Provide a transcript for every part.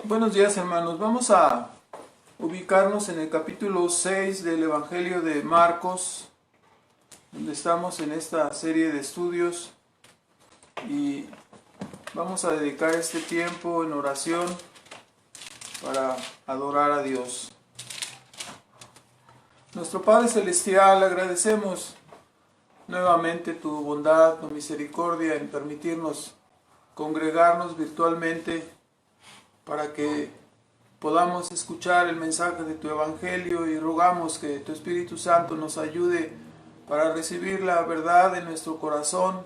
Buenos días, hermanos. Vamos a ubicarnos en el capítulo 6 del Evangelio de Marcos, donde estamos en esta serie de estudios y vamos a dedicar este tiempo en oración para adorar a Dios. Nuestro Padre Celestial, agradecemos nuevamente tu bondad, tu misericordia en permitirnos congregarnos virtualmente para que podamos escuchar el mensaje de tu Evangelio, y rogamos que tu Espíritu Santo nos ayude para recibir la verdad en nuestro corazón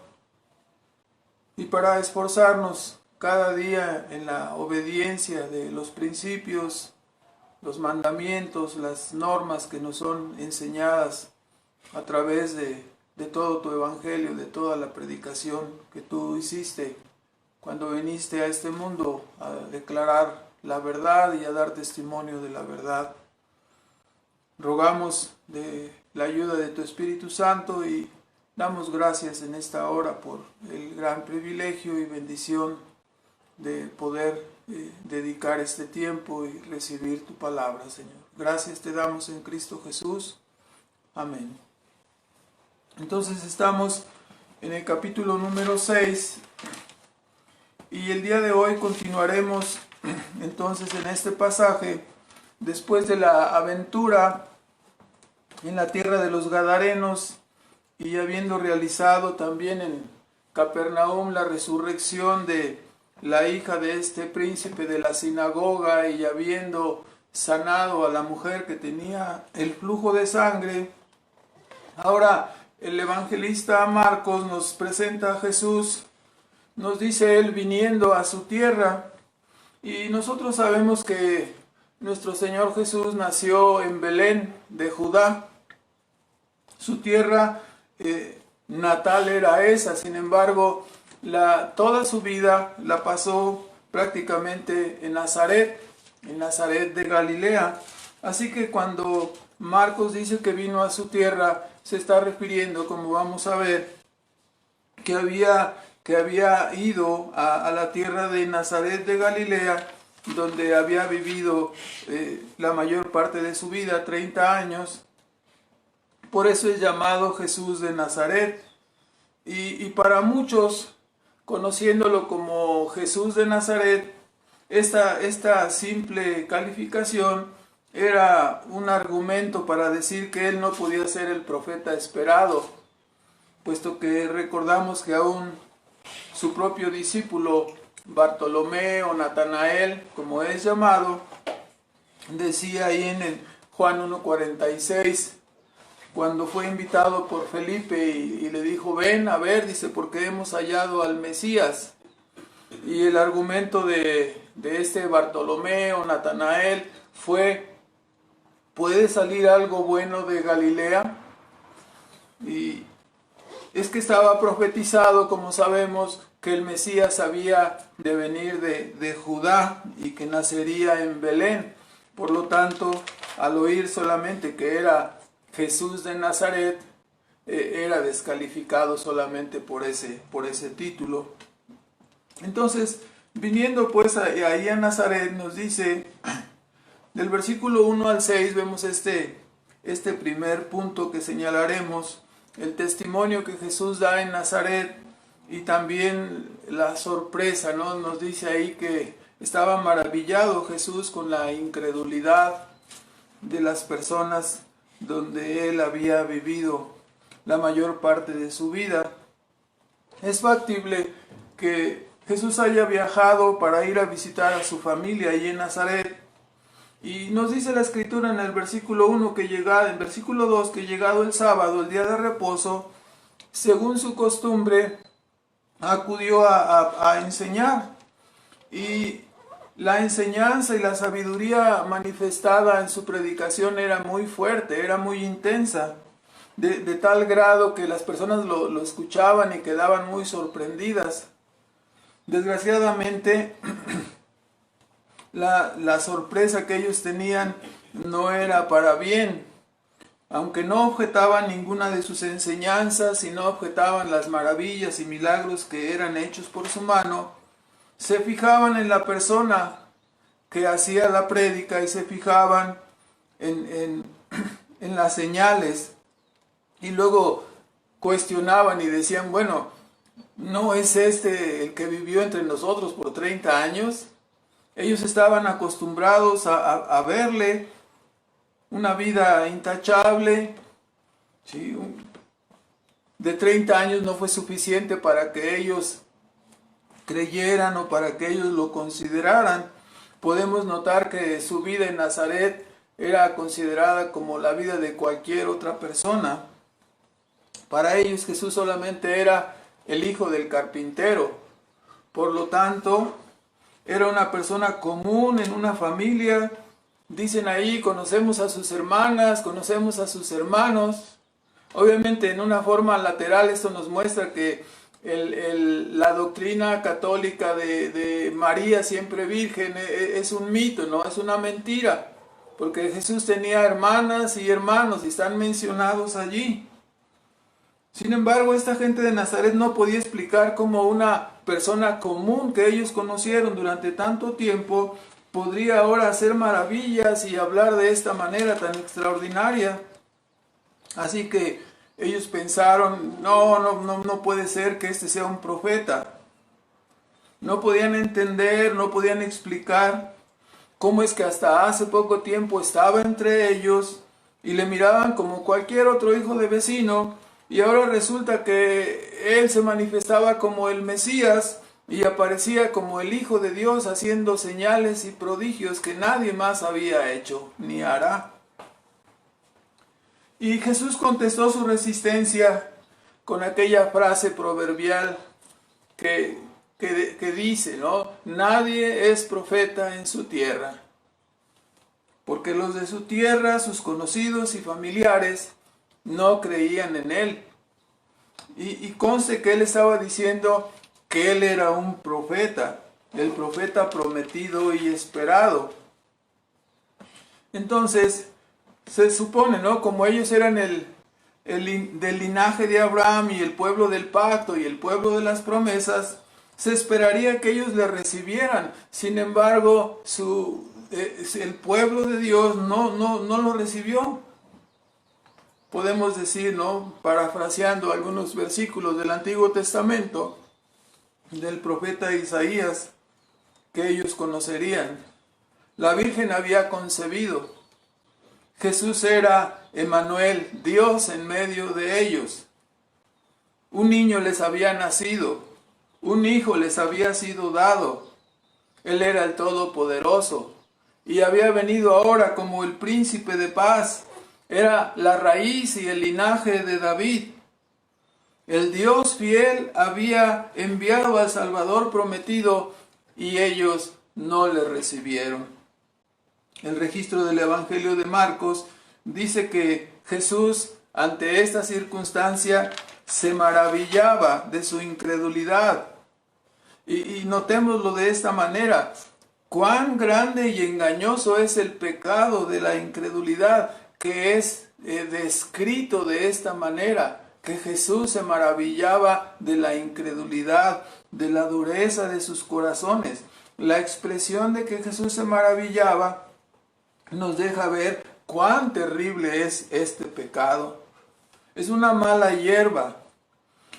y para esforzarnos cada día en la obediencia de los principios, los mandamientos, las normas que nos son enseñadas a través de todo tu Evangelio, de toda la predicación que tú hiciste cuando viniste a este mundo a declarar la verdad y a dar testimonio de la verdad. Rogamos de la ayuda de tu Espíritu Santo y damos gracias en esta hora por el gran privilegio y bendición de poder dedicar este tiempo y recibir tu palabra, Señor. Gracias te damos en Cristo Jesús. Amén. Entonces estamos en el capítulo número 6 y el día de hoy continuaremos entonces en este pasaje después de la aventura en la tierra de los Gadarenos y habiendo realizado también en Capernaum la resurrección de la hija de este príncipe de la sinagoga y habiendo sanado a la mujer que tenía el flujo de sangre. Ahora el evangelista Marcos nos presenta a Jesús, nos dice él viniendo a su tierra, y nosotros sabemos que nuestro Señor Jesús nació en Belén de Judá. Su tierra natal era esa, sin embargo, toda su vida la pasó prácticamente en Nazaret de Galilea. Así que cuando Marcos dice que vino a su tierra, se está refiriendo, como vamos a ver, que había ido a la tierra de Nazaret de Galilea, donde había vivido la mayor parte de su vida, 30 años. Por eso es llamado Jesús de Nazaret. Y para muchos, conociéndolo como Jesús de Nazaret, esta simple calificación era un argumento para decir que él no podía ser el profeta esperado, puesto que recordamos que aún su propio discípulo Bartolomé o Natanael, como es llamado, decía ahí en Juan 1:46, cuando fue invitado por Felipe y le dijo, ven a ver, dice, porque hemos hallado al Mesías. Y el argumento de este Bartolomé o Natanael fue, ¿puede salir algo bueno de Galilea? Y es que estaba profetizado, como sabemos, que el Mesías había de venir de Judá y que nacería en Belén. Por lo tanto, al oír solamente que era Jesús de Nazaret, era descalificado solamente por ese título. Entonces, viniendo pues ahí a Nazaret, nos dice, del versículo 1 al 6, vemos este primer punto que señalaremos, el testimonio que Jesús da en Nazaret y también la sorpresa, ¿no? Nos dice ahí que estaba maravillado Jesús con la incredulidad de las personas donde él había vivido la mayor parte de su vida. Es factible que Jesús haya viajado para ir a visitar a su familia allí en Nazaret. Y nos dice la Escritura en el versículo 1 en versículo 2 que llegado el sábado, el día de reposo, según su costumbre, acudió a enseñar. Y la enseñanza y la sabiduría manifestada en su predicación era muy fuerte, era muy intensa, de tal grado que las personas lo escuchaban y quedaban muy sorprendidas. Desgraciadamente, la sorpresa que ellos tenían no era para bien. Aunque no objetaban ninguna de sus enseñanzas y no objetaban las maravillas y milagros que eran hechos por su mano, se fijaban en la persona que hacía la prédica y se fijaban en las señales y luego cuestionaban y decían, bueno, ¿no es este el que vivió entre nosotros por 30 años? Ellos estaban acostumbrados a verle una vida intachable, ¿sí? De 30 años no fue suficiente para que ellos creyeran o para que ellos lo consideraran. Podemos notar que su vida en Nazaret era considerada como la vida de cualquier otra persona. Para ellos Jesús solamente era el hijo del carpintero. Por lo tanto, era una persona común en una familia. Dicen ahí, conocemos a sus hermanas, conocemos a sus hermanos. Obviamente en una forma lateral esto nos muestra que la doctrina católica de María siempre virgen es un mito, ¿no? Es una mentira, porque Jesús tenía hermanas y hermanos y están mencionados allí. Sin embargo, esta gente de Nazaret no podía explicar cómo una persona común que ellos conocieron durante tanto tiempo podría ahora hacer maravillas y hablar de esta manera tan extraordinaria. Así que ellos pensaron, no puede ser que este sea un profeta. No podían entender, no podían explicar cómo es que hasta hace poco tiempo estaba entre ellos y le miraban como cualquier otro hijo de vecino, y ahora resulta que él se manifestaba como el Mesías y aparecía como el Hijo de Dios haciendo señales y prodigios que nadie más había hecho ni hará. Y Jesús contestó su resistencia con aquella frase proverbial que dice, ¿no? Nadie es profeta en su tierra, porque los de su tierra, sus conocidos y familiares, no creían en él. Y conste que él estaba diciendo que él era un profeta, el profeta prometido y esperado. Entonces, se supone, ¿no? Como ellos eran del linaje de Abraham y el pueblo del pacto y el pueblo de las promesas, se esperaría que ellos le recibieran. Sin embargo, el pueblo de Dios no lo recibió. Podemos decir, ¿no? Parafraseando algunos versículos del Antiguo Testamento, del profeta Isaías, que ellos conocerían. La Virgen había concebido. Jesús era Emmanuel, Dios en medio de ellos. Un niño les había nacido, un hijo les había sido dado. Él era el Todopoderoso y había venido ahora como el príncipe de paz. Era la raíz y el linaje de David. El Dios fiel había enviado al Salvador prometido y ellos no le recibieron. El registro del Evangelio de Marcos dice que Jesús, ante esta circunstancia, se maravillaba de su incredulidad. Y notémoslo de esta manera: cuán grande y engañoso es el pecado de la incredulidad, que es descrito de esta manera, que Jesús se maravillaba de la incredulidad, de la dureza de sus corazones. La expresión de que Jesús se maravillaba nos deja ver cuán terrible es este pecado. Es una mala hierba,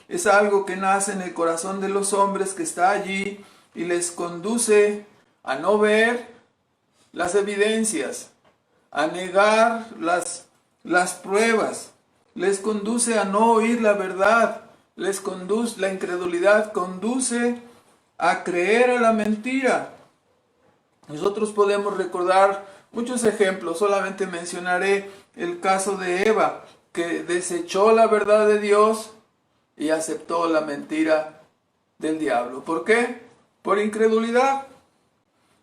es algo que nace en el corazón de los hombres, que está allí y les conduce a no ver las evidencias, a negar las pruebas, les conduce a no oír la verdad, la incredulidad conduce a creer a la mentira. Nosotros podemos recordar muchos ejemplos, solamente mencionaré el caso de Eva, que desechó la verdad de Dios y aceptó la mentira del diablo. ¿Por qué? Por incredulidad.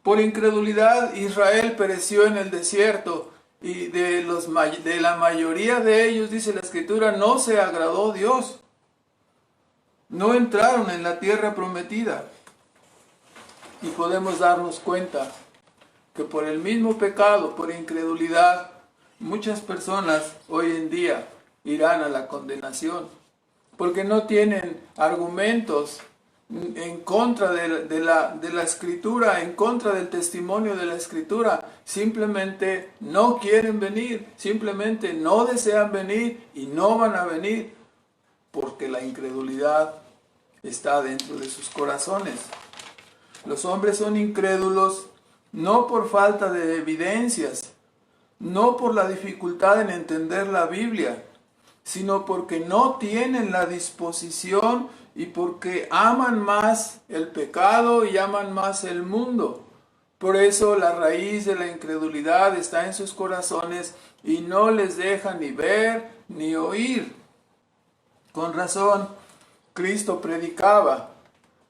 Por incredulidad Israel pereció en el desierto, y de la mayoría de ellos, dice la Escritura, no se agradó Dios. No entraron en la tierra prometida. Y podemos darnos cuenta que por el mismo pecado, por incredulidad, muchas personas hoy en día irán a la condenación, porque no tienen argumentos en contra de la Escritura, en contra del testimonio de la Escritura. Simplemente no quieren venir, simplemente no desean venir y no van a venir porque la incredulidad está dentro de sus corazones. Los hombres son incrédulos no por falta de evidencias, no por la dificultad en entender la Biblia, sino porque no tienen la disposición y porque aman más el pecado y aman más el mundo. Por eso la raíz de la incredulidad está en sus corazones y no les deja ni ver ni oír. Con razón, Cristo predicaba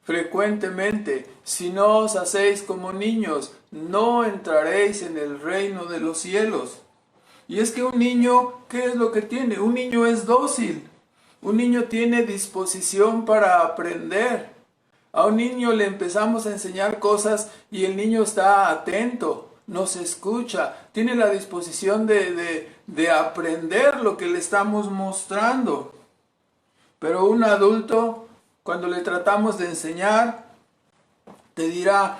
frecuentemente: si no os hacéis como niños, no entraréis en el reino de los cielos. Y es que un niño, ¿qué es lo que tiene? Un niño es dócil. Un niño tiene disposición para aprender. A un niño le empezamos a enseñar cosas y el niño está atento, nos escucha, tiene la disposición de aprender lo que le estamos mostrando. Pero un adulto, cuando le tratamos de enseñar, te dirá,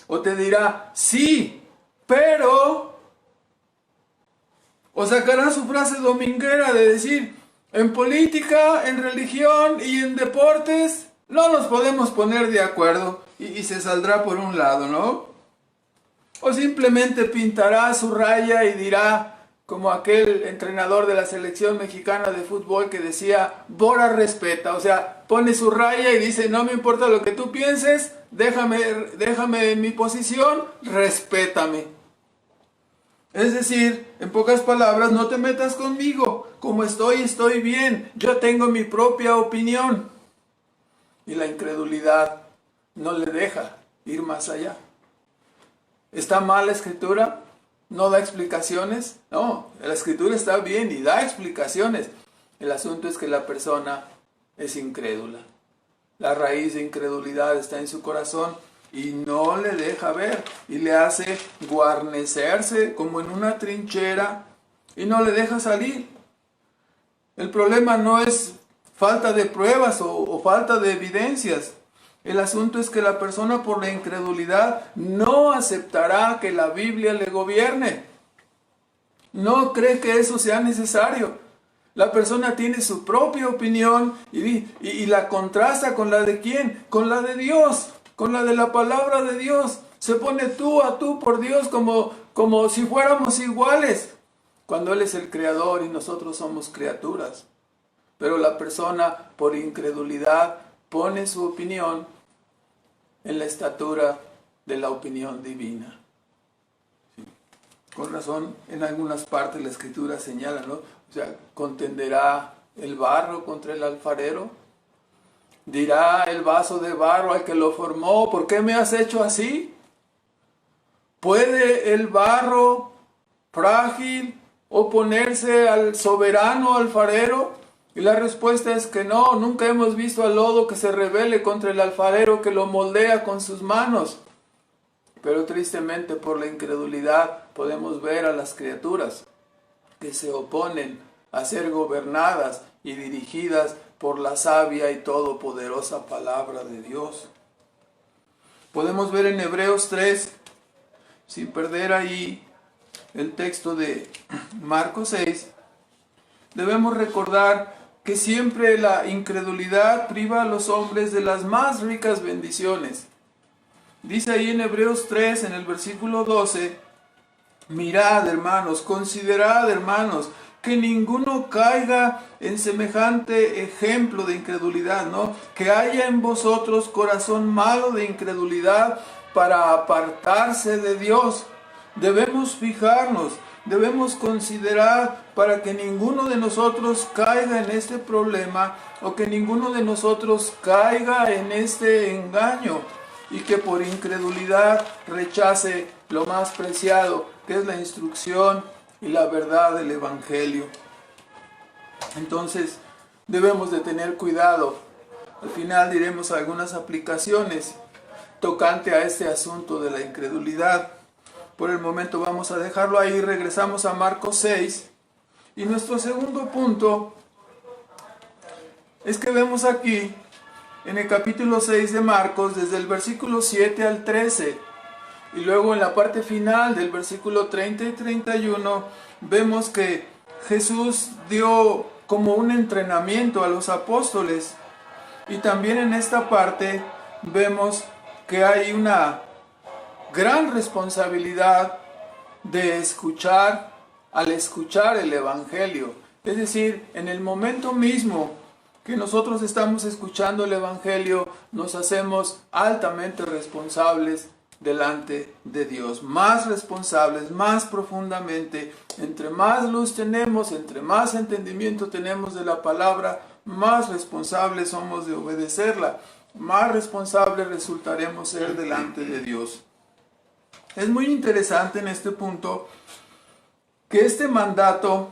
o te dirá, sí, pero, o sacará su frase dominguera de decir: en política, en religión y en deportes no nos podemos poner de acuerdo, y se saldrá por un lado, ¿no? O simplemente pintará su raya y dirá, como aquel entrenador de la selección mexicana de fútbol que decía: Bora respeta, o sea, pone su raya y dice: no me importa lo que tú pienses, déjame en mi posición, respétame. Es decir, en pocas palabras, no te metas conmigo, como estoy bien, yo tengo mi propia opinión. Y la incredulidad no le deja ir más allá. ¿Está mal la Escritura? ¿No da explicaciones? No, la Escritura está bien y da explicaciones. El asunto es que la persona es incrédula. La raíz de incredulidad está en su corazón y no le deja ver, y le hace guarnecerse como en una trinchera y no le deja salir. El problema no es falta de pruebas o falta de evidencias. El asunto es que la persona, por la incredulidad, no aceptará que la Biblia le gobierne. No cree que eso sea necesario. La persona tiene su propia opinión y la contrasta con la de ¿quién? Con la de Dios, con la de la palabra de Dios. Se pone tú a tú por Dios como si fuéramos iguales, cuando Él es el creador y nosotros somos criaturas. Pero la persona, por incredulidad, pone su opinión en la estatura de la opinión divina. Sí. Con razón, en algunas partes la Escritura señala, ¿no? O sea, ¿contenderá el barro contra el alfarero? ¿Dirá el vaso de barro al que lo formó: ¿por qué me has hecho así? ¿Puede el barro frágil oponerse al soberano alfarero? Y la respuesta es que no. Nunca hemos visto al lodo que se rebele contra el alfarero que lo moldea con sus manos. Pero tristemente, por la incredulidad, podemos ver a las criaturas que se oponen a ser gobernadas y dirigidas por la sabia y todopoderosa palabra de Dios. Podemos ver en Hebreos 3, sin perder ahí el texto de Marcos 6, debemos recordar que siempre la incredulidad priva a los hombres de las más ricas bendiciones. Dice ahí en Hebreos 3, en el versículo 12, mirad, hermanos, considerad, hermanos, que ninguno caiga en semejante ejemplo de incredulidad, ¿no? Que haya en vosotros corazón malo de incredulidad para apartarse de Dios. Debemos fijarnos, debemos considerar para que ninguno de nosotros caiga en este problema o que ninguno de nosotros caiga en este engaño y que por incredulidad rechace lo más preciado, que es la instrucción y la verdad del Evangelio. Entonces debemos de tener cuidado. Al final diremos algunas aplicaciones tocante a este asunto de la incredulidad. Por el momento vamos a dejarlo ahí. Regresamos a Marcos 6. Y nuestro segundo punto es que vemos aquí en el capítulo 6 de Marcos, desde el versículo 7 al 13, y luego en la parte final del versículo 30 y 31, vemos que Jesús dio como un entrenamiento a los apóstoles. Y también en esta parte vemos que hay una gran responsabilidad de escuchar al escuchar el Evangelio. Es decir, en el momento mismo que nosotros estamos escuchando el Evangelio, nos hacemos altamente responsables delante de Dios. Más responsables, más profundamente. Entre más luz tenemos, entre más entendimiento tenemos de la palabra, más responsables somos de obedecerla. Más responsables resultaremos ser delante de Dios. Es muy interesante en este punto que este mandato,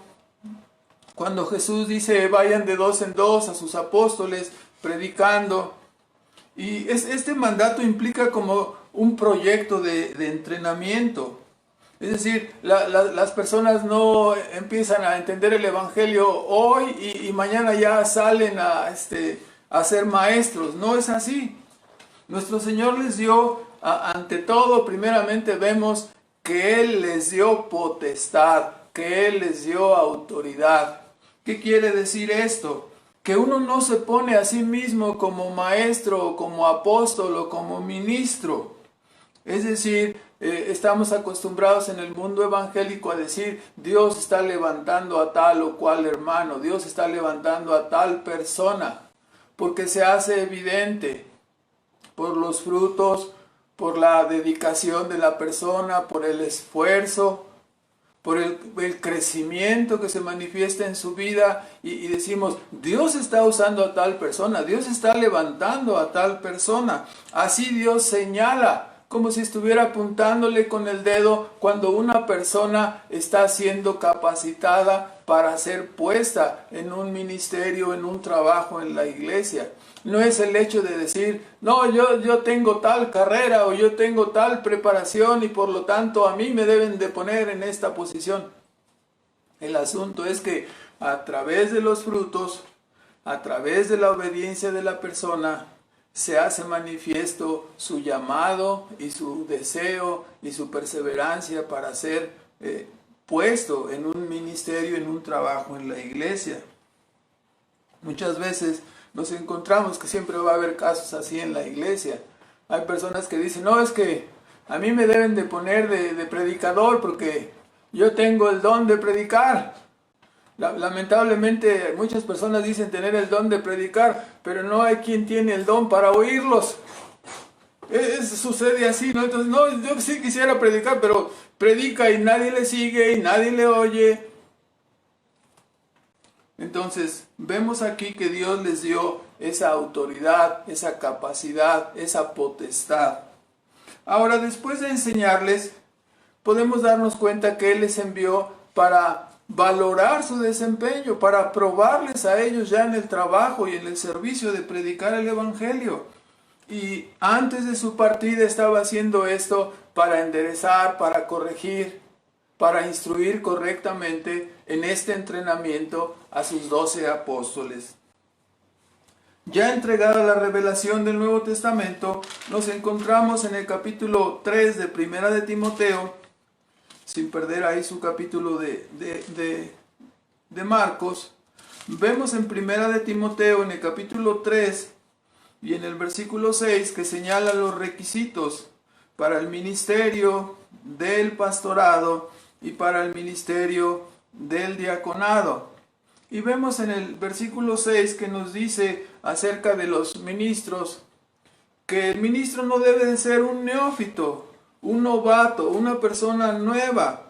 cuando Jesús dice vayan de dos en dos a sus apóstoles predicando, y este mandato implica como un proyecto de entrenamiento. Es decir, las personas no empiezan a entender el Evangelio hoy y mañana ya salen a ser maestros. No es así. Nuestro Señor les dio, ante todo, primeramente vemos que Él les dio potestad, que Él les dio autoridad. ¿Qué quiere decir esto? Que uno no se pone a sí mismo como maestro, o como apóstol, o como ministro. Es decir, estamos acostumbrados en el mundo evangélico a decir, Dios está levantando a tal o cual hermano, Dios está levantando a tal persona, porque se hace evidente por los frutos, por la dedicación de la persona, por el esfuerzo, por el crecimiento que se manifiesta en su vida, y decimos, Dios está usando a tal persona, Dios está levantando a tal persona. Así Dios señala, como si estuviera apuntándole con el dedo cuando una persona está siendo capacitada para ser puesta en un ministerio, en un trabajo en la iglesia. No es el hecho de decir, no, yo tengo tal carrera o yo tengo tal preparación y por lo tanto a mí me deben de poner en esta posición. El asunto es que a través de los frutos, a través de la obediencia de la persona, se hace manifiesto su llamado y su deseo y su perseverancia para ser puesto en un ministerio, en un trabajo en la iglesia. Muchas veces nos encontramos que siempre va a haber casos así en la iglesia. Hay personas que dicen, no, es que a mí me deben de poner de predicador porque yo tengo el don de predicar. Lamentablemente muchas personas dicen tener el don de predicar, pero no hay quien tiene el don para oírlos. Sucede así, ¿no? Entonces, no, yo sí quisiera predicar, pero predica y nadie le sigue y nadie le oye. Entonces, vemos aquí que Dios les dio esa autoridad, esa capacidad, esa potestad. Ahora, después de enseñarles, podemos darnos cuenta que Él les envió para valorar su desempeño, para probarles a ellos ya en el trabajo y en el servicio de predicar el Evangelio. Y antes de su partida estaba haciendo esto para enderezar, para corregir, para instruir correctamente en este entrenamiento a sus 12 apóstoles. Ya entregada la revelación del Nuevo Testamento, nos encontramos en el capítulo 3 de Primera de Timoteo, sin perder ahí su capítulo de Marcos. Vemos en Primera de Timoteo, en el capítulo 3 y en el versículo 6, que señala los requisitos para el ministerio del pastorado y para el ministerio del diaconado. Y vemos en el versículo 6 que nos dice acerca de los ministros, que el ministro no debe de ser un neófito, un novato, una persona nueva,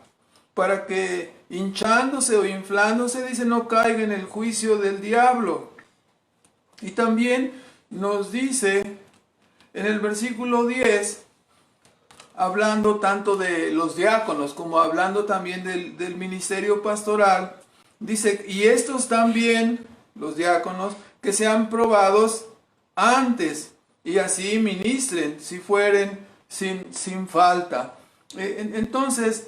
para que hinchándose o inflándose, dice, no caiga en el juicio del diablo. Y también nos dice en el versículo 10, hablando tanto de los diáconos como hablando también del ministerio pastoral, dice, y estos también, los diáconos, que sean probados antes y así ministren, si fueren sin falta. Entonces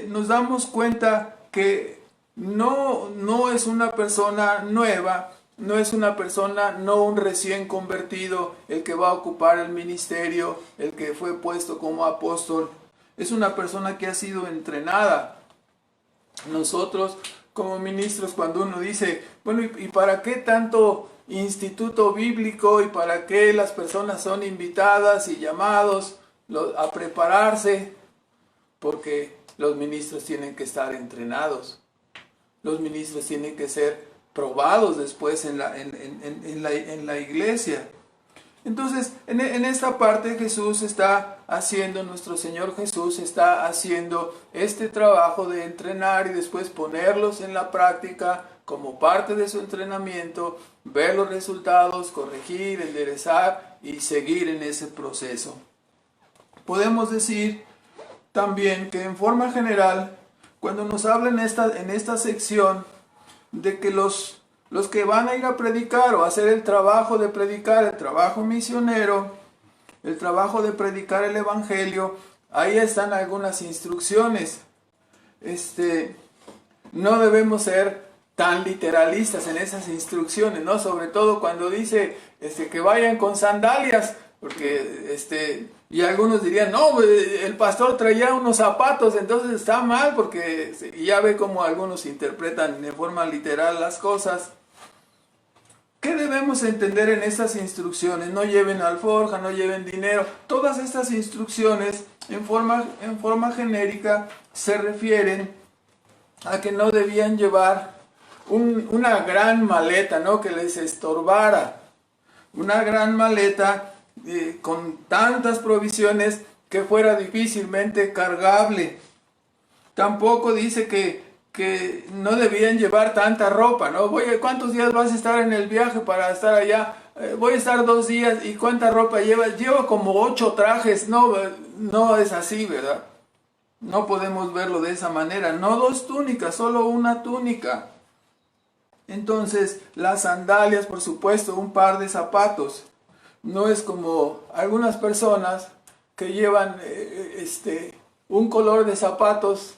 nos damos cuenta que no es una persona nueva no es una persona, no un recién convertido, el que va a ocupar el ministerio, el que fue puesto como apóstol. Es una persona que ha sido entrenada. Nosotros como ministros, cuando uno dice, bueno, ¿y para qué tanto instituto bíblico? ¿Y para qué las personas son invitadas y llamados a prepararse? Porque los ministros tienen que estar entrenados. Los ministros tienen que ser probados después en la iglesia. Entonces, en esta parte Jesús está haciendo, nuestro Señor Jesús está haciendo este trabajo de entrenar y después ponerlos en la práctica como parte de su entrenamiento, ver los resultados, corregir, enderezar y seguir en ese proceso. Podemos decir también que en forma general, cuando nos habla en esta sección de que los que van a ir a predicar o hacer el trabajo de predicar, el trabajo misionero, el trabajo de predicar el evangelio, ahí están algunas instrucciones. No debemos ser tan literalistas en esas instrucciones, ¿no? Sobre todo cuando dice que vayan con sandalias, porque y algunos dirían, no, el pastor traía unos zapatos, entonces está mal, porque ya ve cómo algunos interpretan de forma literal las cosas. ¿Qué debemos entender en estas instrucciones? No lleven alforja, no lleven dinero. Todas estas instrucciones en forma genérica se refieren a que no debían llevar una gran maleta, ¿no? Que les estorbara. Una gran maleta con tantas provisiones que fuera difícilmente cargable. Tampoco dice que no debían llevar tanta ropa, ¿no? ¿Cuántos días vas a estar en el viaje para estar allá? Voy a estar 2 días, ¿y cuánta ropa llevas? Llevo como 8 trajes, no es así, ¿verdad? No podemos verlo de esa manera, no 2 túnicas, solo una túnica. Entonces, las sandalias, por supuesto, un par de zapatos. No es como algunas personas que llevan un color de zapatos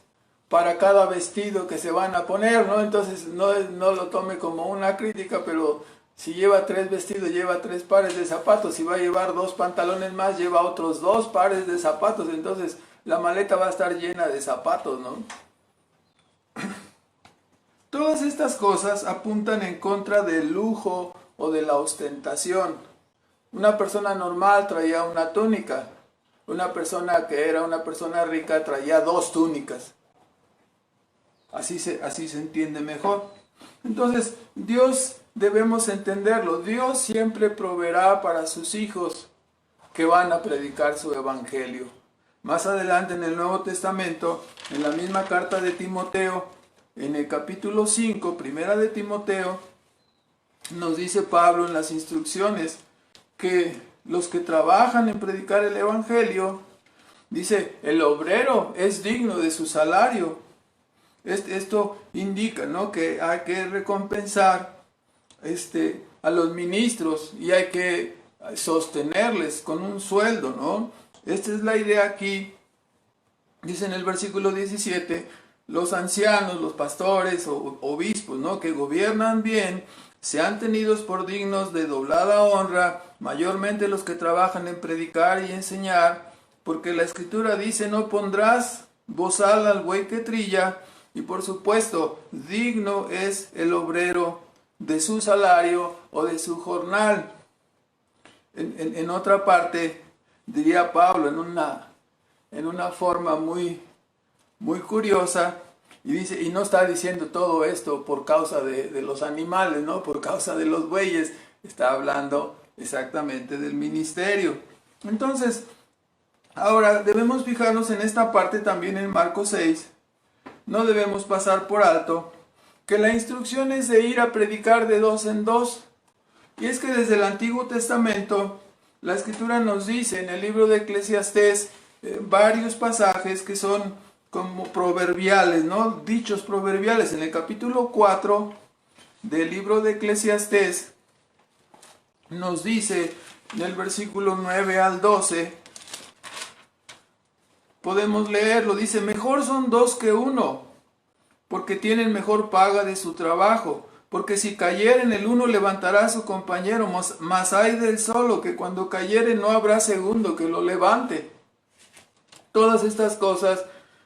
para cada vestido que se van a poner, ¿no? Entonces no lo tome como una crítica, pero si lleva 3 vestidos, lleva 3 pares de zapatos. Si va a llevar 2 pantalones más, lleva otros 2 pares de zapatos. Entonces la maleta va a estar llena de zapatos, ¿no? Todas estas cosas apuntan en contra del lujo o de la ostentación. Una persona normal traía una túnica. Una persona que era una persona rica traía 2 túnicas. Así se entiende mejor. Entonces, Dios debemos entenderlo. Dios siempre proveerá para sus hijos que van a predicar su evangelio. Más adelante en el Nuevo Testamento, en la misma carta de Timoteo, en el capítulo 5, primera de Timoteo, nos dice Pablo en las instrucciones que los que trabajan en predicar el evangelio, dice, el obrero es digno de su salario. Esto indica, ¿no?, que hay que recompensar a los ministros y hay que sostenerles con un sueldo, ¿no? Esta es la idea aquí. Dice en el versículo 17, los ancianos, los pastores o obispos, ¿no?, que gobiernan bien, sean tenidos por dignos de doblada honra, mayormente los que trabajan en predicar y enseñar, porque la Escritura dice, no pondrás bozal al buey que trilla. Y por supuesto, digno es el obrero de su salario o de su jornal. En otra parte, diría Pablo, en una forma muy, muy curiosa, y dice, y no está diciendo todo esto por causa de los animales, ¿no?, por causa de los bueyes, está hablando exactamente del ministerio. Entonces, ahora debemos fijarnos en esta parte también en Marcos 6. No debemos pasar por alto que la instrucción es de ir a predicar de 2 en 2. Y es que desde el Antiguo Testamento, la Escritura nos dice en el libro de Eclesiastés varios pasajes que son como proverbiales, ¿no? Dichos proverbiales. En el capítulo 4 del libro de Eclesiastés nos dice en el versículo 9 al 12, podemos leerlo, dice, mejor son 2 que 1, porque tienen mejor paga de su trabajo. Porque si cayeren el uno levantará a su compañero, mas hay del solo, que cuando cayere no habrá segundo que lo levante. Todas estas cosas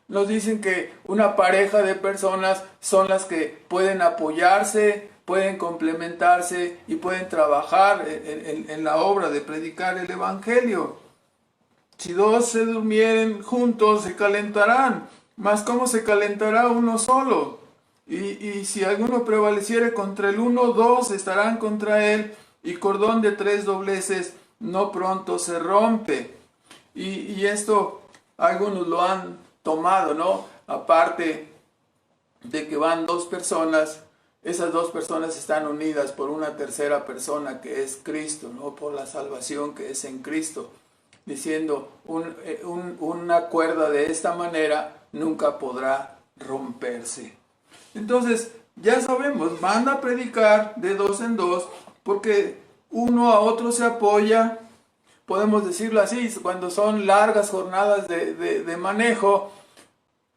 nos dicen que una pareja de personas son las que pueden apoyarse, pueden complementarse y pueden trabajar en la obra de predicar el Evangelio. Si dos se durmieren juntos, se calentarán, mas ¿cómo se calentará uno solo? Y si alguno prevaleciere contra el uno, dos estarán contra él, y cordón de tres dobleces no pronto se rompe. Y esto algunos lo han tomado, ¿no? Aparte de que van dos personas, esas dos personas están unidas por una tercera persona que es Cristo, ¿no? Por la salvación que es en Cristo. Diciendo, una cuerda de esta manera nunca podrá romperse. Entonces, ya sabemos, van a predicar de dos en dos, porque uno a otro se apoya. Podemos decirlo así, cuando son largas jornadas de manejo,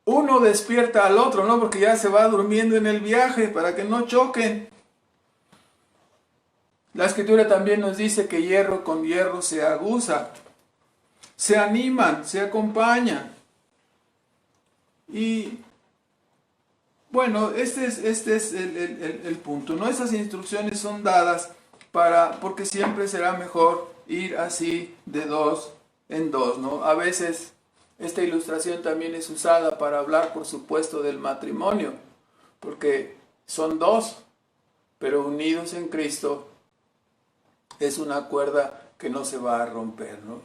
uno despierta al otro, ¿no? Porque ya se va durmiendo en el viaje para que no choquen. La Escritura también nos dice que hierro con hierro se aguza. Se animan, se acompañan. Y bueno, este es el punto, ¿no? Esas instrucciones son dadas porque siempre será mejor ir así de dos en dos, ¿no? A veces esta ilustración también es usada para hablar, por supuesto, del matrimonio, porque son dos, pero unidos en Cristo es una cuerda que no se va a romper, ¿no?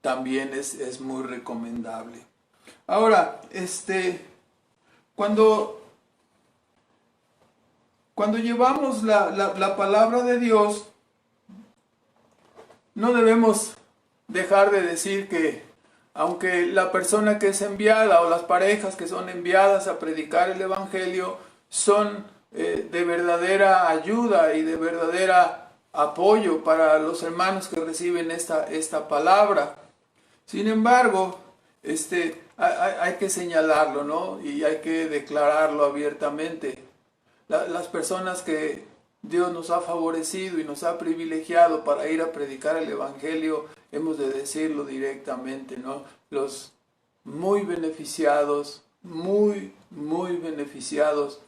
También es muy recomendable. Ahora, cuando llevamos la palabra de Dios, no debemos dejar de decir que aunque la persona que es enviada o las parejas que son enviadas a predicar el Evangelio son de verdadera ayuda y de verdadera apoyo para los hermanos que reciben esta palabra, sin embargo, hay que señalarlo, ¿no? Y hay que declararlo abiertamente. Las personas que Dios nos ha favorecido y nos ha privilegiado para ir a predicar el Evangelio, hemos de decirlo directamente, ¿no? Los muy beneficiados, muy beneficiados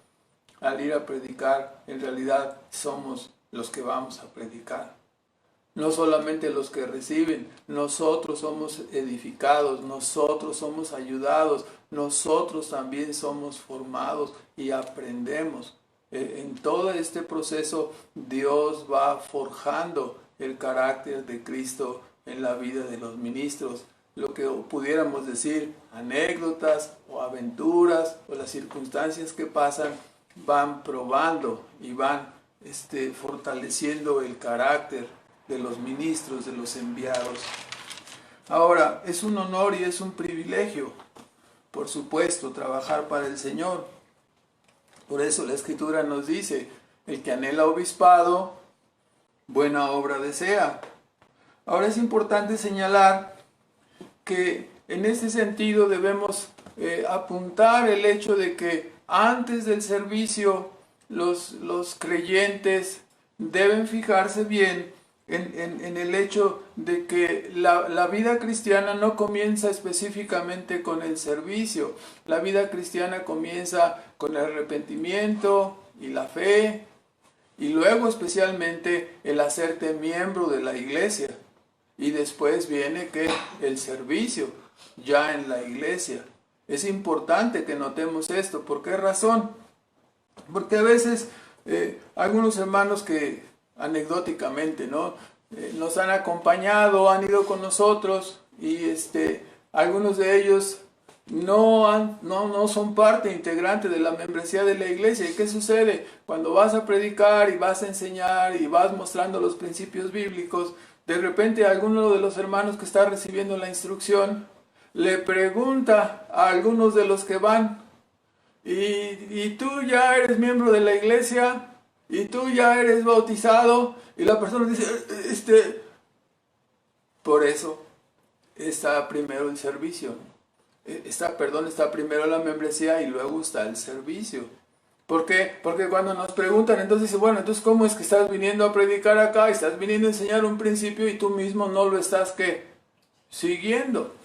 al ir a predicar, en realidad somos los que vamos a predicar. No solamente los que reciben, nosotros somos edificados, nosotros somos ayudados, nosotros también somos formados y aprendemos. En todo este proceso Dios va forjando el carácter de Cristo en la vida de los ministros. Lo que pudiéramos decir, anécdotas o aventuras o las circunstancias que pasan van probando y van fortaleciendo el carácter de los ministros, de los enviados. Ahora, es un honor y es un privilegio, por supuesto, trabajar para el Señor. Por eso la Escritura nos dice, el que anhela obispado, buena obra desea. Ahora es importante señalar que en este sentido debemos apuntar el hecho de que antes del servicio los creyentes deben fijarse bien en el hecho de que la vida cristiana no comienza específicamente con el servicio. La vida cristiana comienza con el arrepentimiento y la fe, y luego especialmente el hacerte miembro de la iglesia. Y después viene el servicio ya en la iglesia. Es importante que notemos esto. ¿Por qué razón? Porque a veces algunos hermanos que anecdóticamente, ¿no? Nos han acompañado, han ido con nosotros y algunos de ellos no son parte integrante de la membresía de la iglesia. ¿Y qué sucede? Cuando vas a predicar y vas a enseñar y vas mostrando los principios bíblicos, de repente alguno de los hermanos que está recibiendo la instrucción le pregunta a algunos de los que van, ¿y tú ya eres miembro de la iglesia? ¿Y tú ya eres bautizado? Y la persona dice, por eso está primero el servicio. Está primero la membresía y luego está el servicio. ¿Por qué? Porque cuando nos preguntan, entonces dice, bueno, entonces ¿cómo es que estás viniendo a predicar acá? Estás viniendo a enseñar un principio y tú mismo no lo estás, ¿qué? Siguiendo.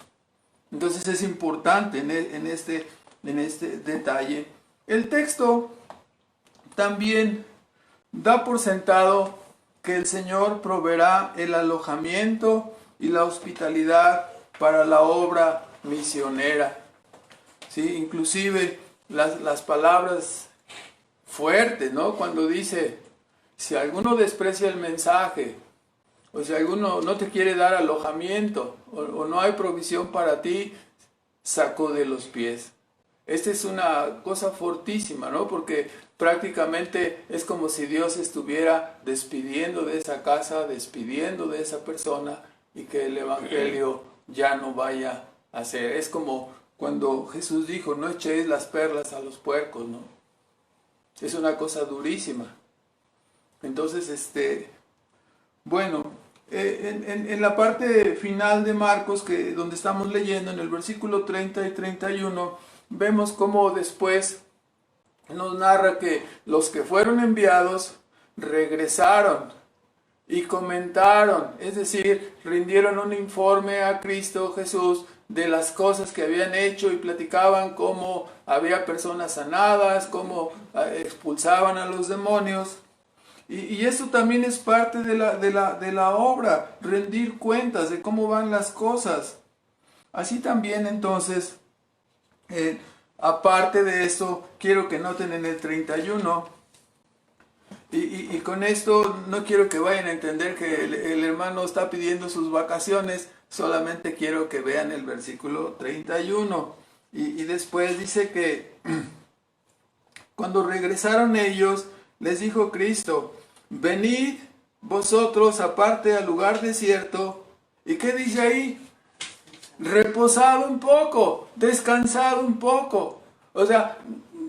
Entonces es importante en este detalle. El texto también da por sentado que el Señor proveerá el alojamiento y la hospitalidad para la obra misionera. ¿Sí? Inclusive las palabras fuertes, ¿no? Cuando dice, si alguno desprecia el mensaje, o si alguno no te quiere dar alojamiento, o no hay provisión para ti, sacude los pies. Esta es una cosa fortísima, ¿no? Porque prácticamente es como si Dios estuviera despidiendo de esa casa, despidiendo de esa persona, y que el Evangelio ya no vaya a ser. Es como cuando Jesús dijo, no echéis las perlas a los puercos, ¿no? Es una cosa durísima. Entonces, bueno, en la parte final de Marcos, donde estamos leyendo, en el versículo 30 y 31, vemos cómo después nos narra que los que fueron enviados regresaron y comentaron, es decir, rindieron un informe a Cristo Jesús de las cosas que habían hecho y platicaban cómo había personas sanadas, cómo expulsaban a los demonios. Y eso también es parte de la obra, rendir cuentas de cómo van las cosas. Así también entonces, aparte de eso, quiero que noten en el 31, y con esto no quiero que vayan a entender que el hermano está pidiendo sus vacaciones, solamente quiero que vean el versículo 31. Y después dice que cuando regresaron ellos, les dijo Cristo, venid vosotros aparte al lugar desierto. ¿Y qué dice ahí? Reposad un poco, descansad un poco. O sea,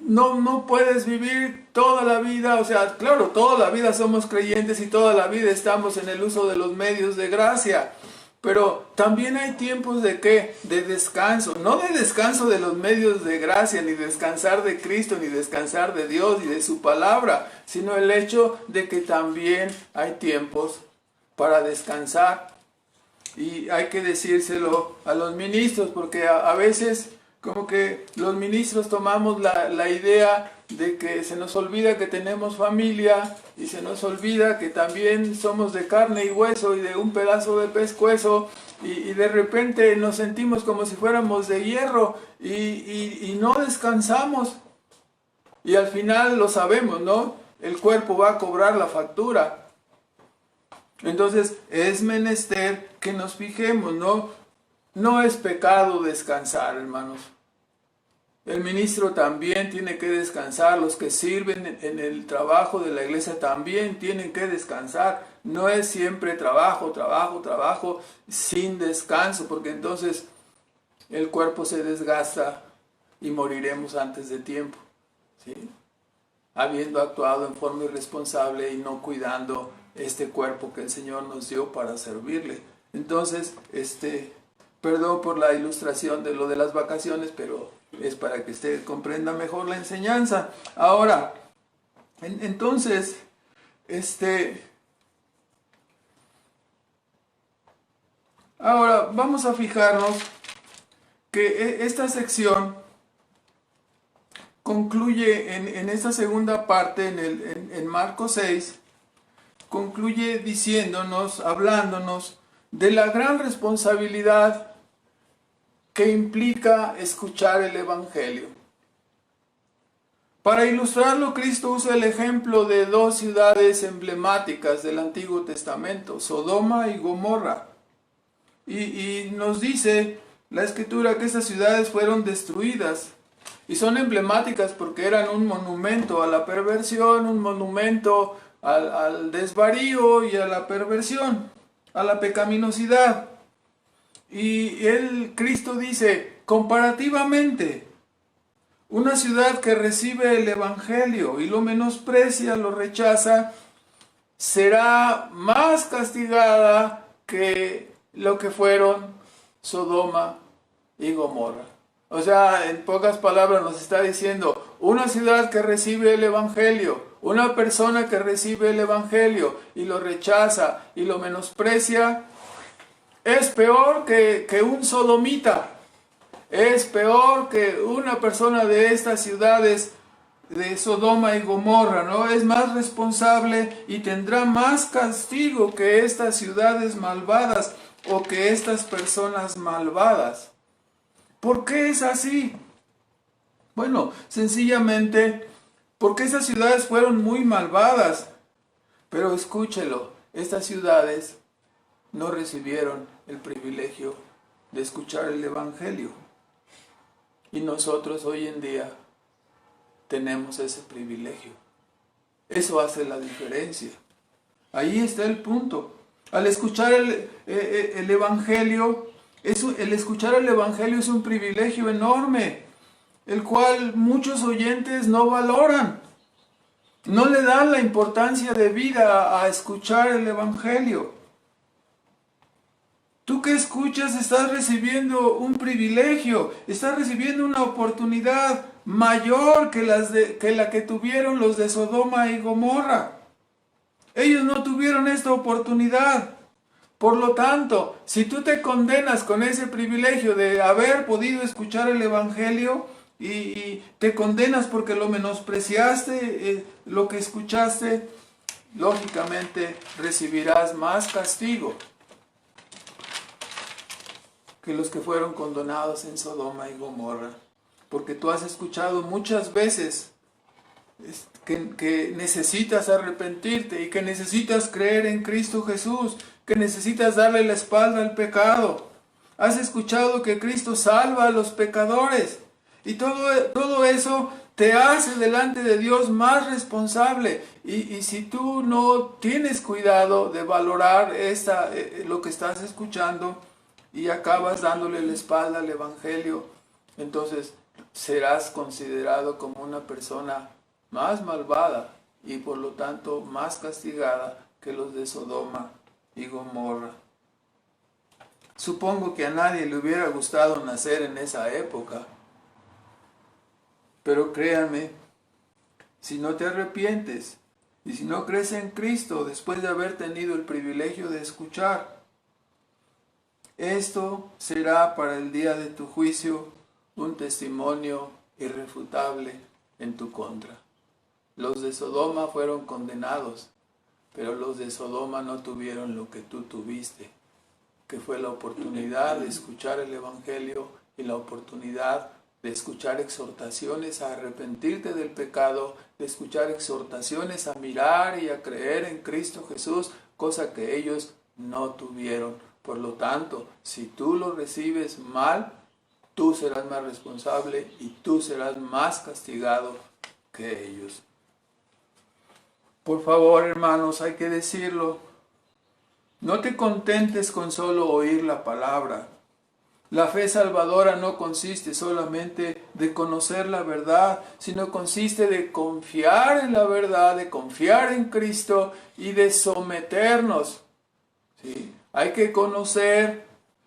no puedes vivir toda la vida, o sea, claro, toda la vida somos creyentes y toda la vida estamos en el uso de los medios de gracia. Pero también hay tiempos de ¿qué? De descanso, no de descanso de los medios de gracia, ni descansar de Cristo, ni descansar de Dios y de su palabra, sino el hecho de que también hay tiempos para descansar. Y hay que decírselo a los ministros, porque a veces como que los ministros tomamos la idea de que se nos olvida que tenemos familia y se nos olvida que también somos de carne y hueso y de un pedazo de pescuezo y de repente nos sentimos como si fuéramos de hierro y no descansamos y al final lo sabemos, ¿no? El cuerpo va a cobrar la factura. Entonces es menester que nos fijemos, ¿no? No es pecado descansar, hermanos. El ministro también tiene que descansar, los que sirven en el trabajo de la iglesia también tienen que descansar. No es siempre trabajo, trabajo, trabajo sin descanso, porque entonces el cuerpo se desgasta y moriremos antes de tiempo, ¿sí? Habiendo actuado en forma irresponsable y no cuidando este cuerpo que el Señor nos dio para servirle. Entonces, perdón por la ilustración de lo de las vacaciones, pero es para que usted comprenda mejor la enseñanza. Ahora, entonces, ahora vamos a fijarnos que esta sección concluye en esta segunda parte, en Marcos 6, concluye diciéndonos, hablándonos de la gran responsabilidad que implica escuchar el Evangelio. Para ilustrarlo, Cristo usa el ejemplo de dos ciudades emblemáticas del Antiguo Testamento, Sodoma y Gomorra. Y nos dice la Escritura que estas ciudades fueron destruidas. Y son emblemáticas porque eran un monumento a la perversión, un monumento al desvarío y a la perversión, a la pecaminosidad. Y Cristo dice, comparativamente, una ciudad que recibe el Evangelio y lo menosprecia, lo rechaza, será más castigada que lo que fueron Sodoma y Gomorra. O sea, en pocas palabras nos está diciendo, una ciudad que recibe el Evangelio, una persona que recibe el Evangelio y lo rechaza y lo menosprecia, es peor que un sodomita. Es peor que una persona de estas ciudades de Sodoma y Gomorra, ¿no? Es más responsable y tendrá más castigo que estas ciudades malvadas o que estas personas malvadas. ¿Por qué es así? Bueno, sencillamente porque estas ciudades fueron muy malvadas. Pero escúchelo, estas ciudades no recibieron el privilegio de escuchar el Evangelio. Y nosotros hoy en día tenemos ese privilegio. Eso hace la diferencia. Ahí está el punto. Al escuchar el Evangelio, el escuchar el Evangelio es un privilegio enorme, el cual muchos oyentes no valoran. No le dan la importancia de vida a escuchar el Evangelio. Tú que escuchas estás recibiendo un privilegio, estás recibiendo una oportunidad mayor que la que tuvieron los de Sodoma y Gomorra. Ellos no tuvieron esta oportunidad. Por lo tanto, si tú te condenas con ese privilegio de haber podido escuchar el Evangelio y te condenas porque lo menospreciaste, lo que escuchaste, lógicamente recibirás más castigo que los que fueron condenados en Sodoma y Gomorra. Porque tú has escuchado muchas veces que necesitas arrepentirte y que necesitas creer en Cristo Jesús, que necesitas darle la espalda al pecado. Has escuchado que Cristo salva a los pecadores y todo eso te hace delante de Dios más responsable. Y si tú no tienes cuidado de valorar lo que estás escuchando y acabas dándole la espalda al Evangelio, entonces serás considerado como una persona más malvada y por lo tanto más castigada que los de Sodoma y Gomorra. Supongo que a nadie le hubiera gustado nacer en esa época, pero créanme, si no te arrepientes y si no crees en Cristo después de haber tenido el privilegio de escuchar, esto será para el día de tu juicio un testimonio irrefutable en tu contra. Los de Sodoma fueron condenados, pero los de Sodoma no tuvieron lo que tú tuviste, que fue la oportunidad de escuchar el Evangelio y la oportunidad de escuchar exhortaciones a arrepentirte del pecado, de escuchar exhortaciones a mirar y a creer en Cristo Jesús, cosa que ellos no tuvieron. Por lo tanto, si tú lo recibes mal, tú serás más responsable y tú serás más castigado que ellos. Por favor, hermanos, hay que decirlo. No te contentes con solo oír la palabra. La fe salvadora no consiste solamente de conocer la verdad, sino consiste de confiar en la verdad, de confiar en Cristo y de someternos. ¿Sí? Hay que conocer,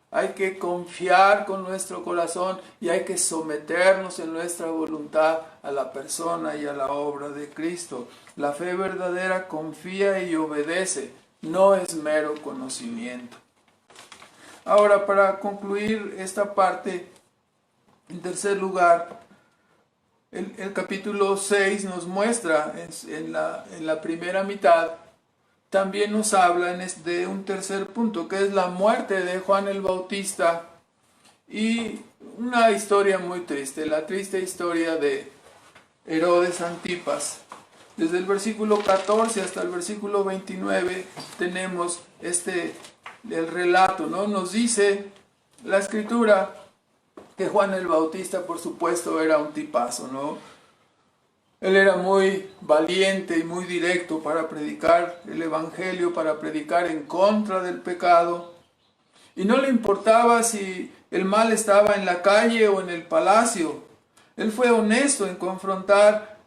hay que confiar con nuestro corazón y hay que someternos en nuestra voluntad a la persona y a la obra de Cristo. La fe verdadera confía y obedece, no es mero conocimiento. Ahora, para concluir esta parte, en tercer lugar, el capítulo 6 nos muestra en la primera mitad, también nos habla de un tercer punto, que es la muerte de Juan el Bautista y una historia muy triste, la triste historia de Herodes Antipas. Desde el versículo 14 hasta el versículo 29 tenemos el relato, ¿no? Nos dice la Escritura que Juan el Bautista, por supuesto, era un tipazo, ¿no? Él era muy valiente y muy directo para predicar el Evangelio, para predicar en contra del pecado. Y no le importaba si el mal estaba en la calle o en el palacio. Él fue honesto en confrontar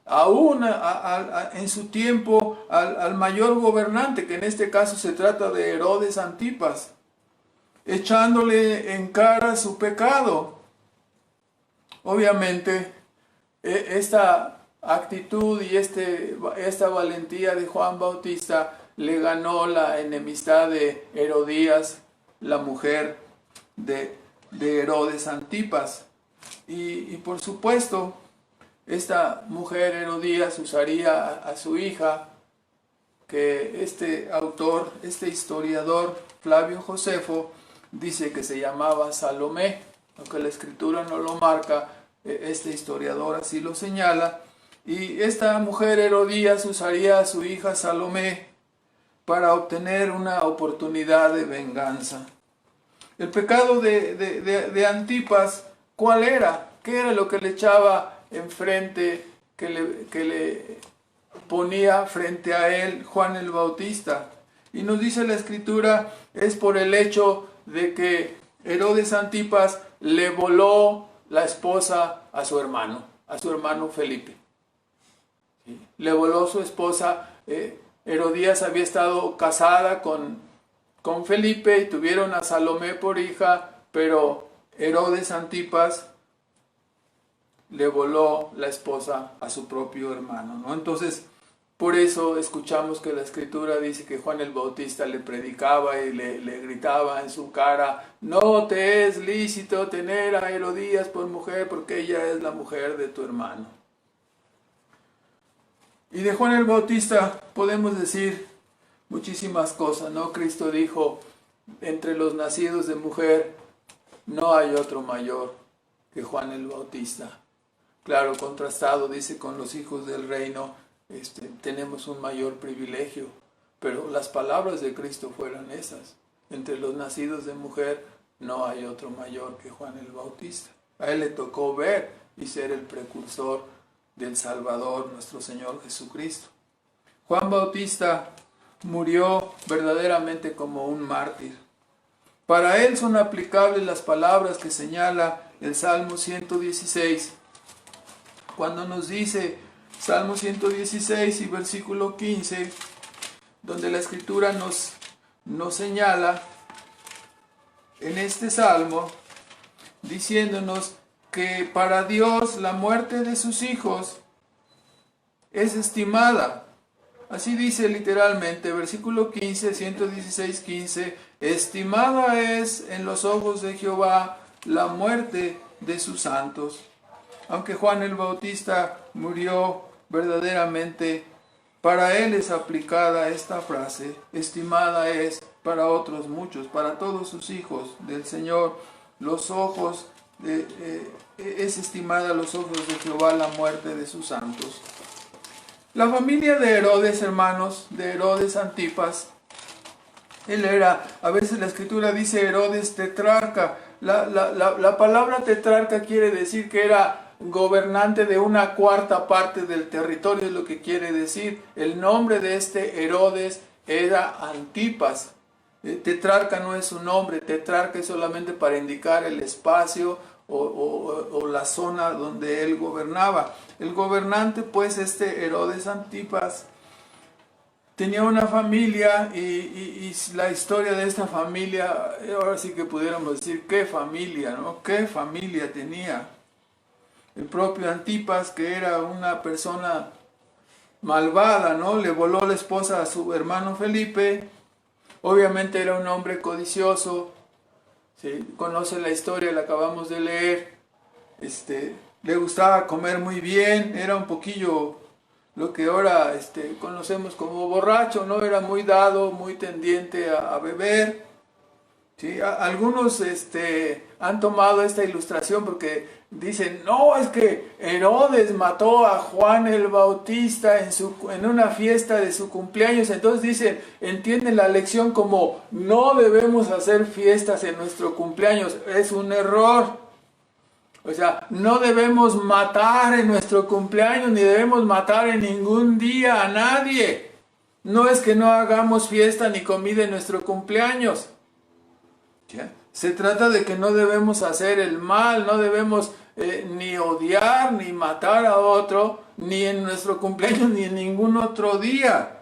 en su tiempo al mayor gobernante, que en este caso se trata de Herodes Antipas, echándole en cara su pecado. Obviamente, esta actitud y esta valentía de Juan Bautista le ganó la enemistad de Herodías, la mujer de Herodes Antipas. Y por supuesto, esta mujer Herodías usaría a su hija, que este autor, este historiador Flavio Josefo, dice que se llamaba Salomé, aunque la escritura no lo marca, este historiador así lo señala. Y esta mujer Herodías usaría a su hija Salomé para obtener una oportunidad de venganza. El pecado de Antipas, ¿cuál era? ¿Qué era lo que le echaba enfrente, que le ponía frente a él Juan el Bautista? Y nos dice la escritura, es por el hecho de que Herodes Antipas le voló la esposa a su hermano Felipe. ¿Sí? Le voló su esposa. Herodías había estado casada con Felipe y tuvieron a Salomé por hija, pero Herodes Antipas le voló la esposa a su propio hermano, ¿no? Entonces, por eso escuchamos que la escritura dice que Juan el Bautista le predicaba y le gritaba en su cara: no te es lícito tener a Herodías por mujer, porque ella es la mujer de tu hermano. Y de Juan el Bautista podemos decir muchísimas cosas, ¿no? Cristo dijo: entre los nacidos de mujer no hay otro mayor que Juan el Bautista. Claro, contrastado, dice, con los hijos del reino, tenemos un mayor privilegio, pero las palabras de Cristo fueron esas: entre los nacidos de mujer no hay otro mayor que Juan el Bautista. A él le tocó ver y ser el precursor del Salvador, nuestro Señor Jesucristo. Juan Bautista murió verdaderamente como un mártir. Para él son aplicables las palabras que señala el Salmo 116, cuando nos dice, Salmo 116 y versículo 15, donde la escritura nos señala en este salmo, diciéndonos que para Dios la muerte de sus hijos es estimada. Así dice literalmente, versículo 15, 116, 15, estimada es en los ojos de Jehová la muerte de sus santos. Aunque Juan el Bautista murió verdaderamente, para él es aplicada esta frase: estimada es para otros muchos, para todos sus hijos del Señor, es estimada a los ojos de Jehová la muerte de sus santos. La familia de Herodes, hermanos, de Herodes Antipas, él era, a veces la escritura dice Herodes tetrarca. La palabra tetrarca quiere decir que era gobernante de una cuarta parte del territorio, es lo que quiere decir. El nombre de este Herodes era Antipas. Tetrarca no es su nombre, tetrarca es solamente para indicar el espacio o la zona donde él gobernaba. El gobernante, pues, Herodes Antipas, tenía una familia y la historia de esta familia, ahora sí que pudiéramos decir, qué familia, ¿no? Qué familia tenía. El propio Antipas, que era una persona malvada, ¿no? Le voló la esposa a su hermano Felipe. Obviamente era un hombre codicioso. ¿Sí? Conoce la historia, la acabamos de leer. Le gustaba comer muy bien, era un poquillo lo que ahora conocemos como borracho, ¿no? Era muy dado, muy tendiente a beber. ¿Sí? Algunos han tomado esta ilustración porque dicen, no, es que Herodes mató a Juan el Bautista en una fiesta de su cumpleaños. Entonces dicen, entienden la lección como no debemos hacer fiestas en nuestro cumpleaños. Es un error. O sea, no debemos matar en nuestro cumpleaños, ni debemos matar en ningún día a nadie. No es que no hagamos fiesta ni comida en nuestro cumpleaños. ¿Ya? Se trata de que no debemos hacer el mal, no debemos ni odiar, ni matar a otro, ni en nuestro cumpleaños, ni en ningún otro día.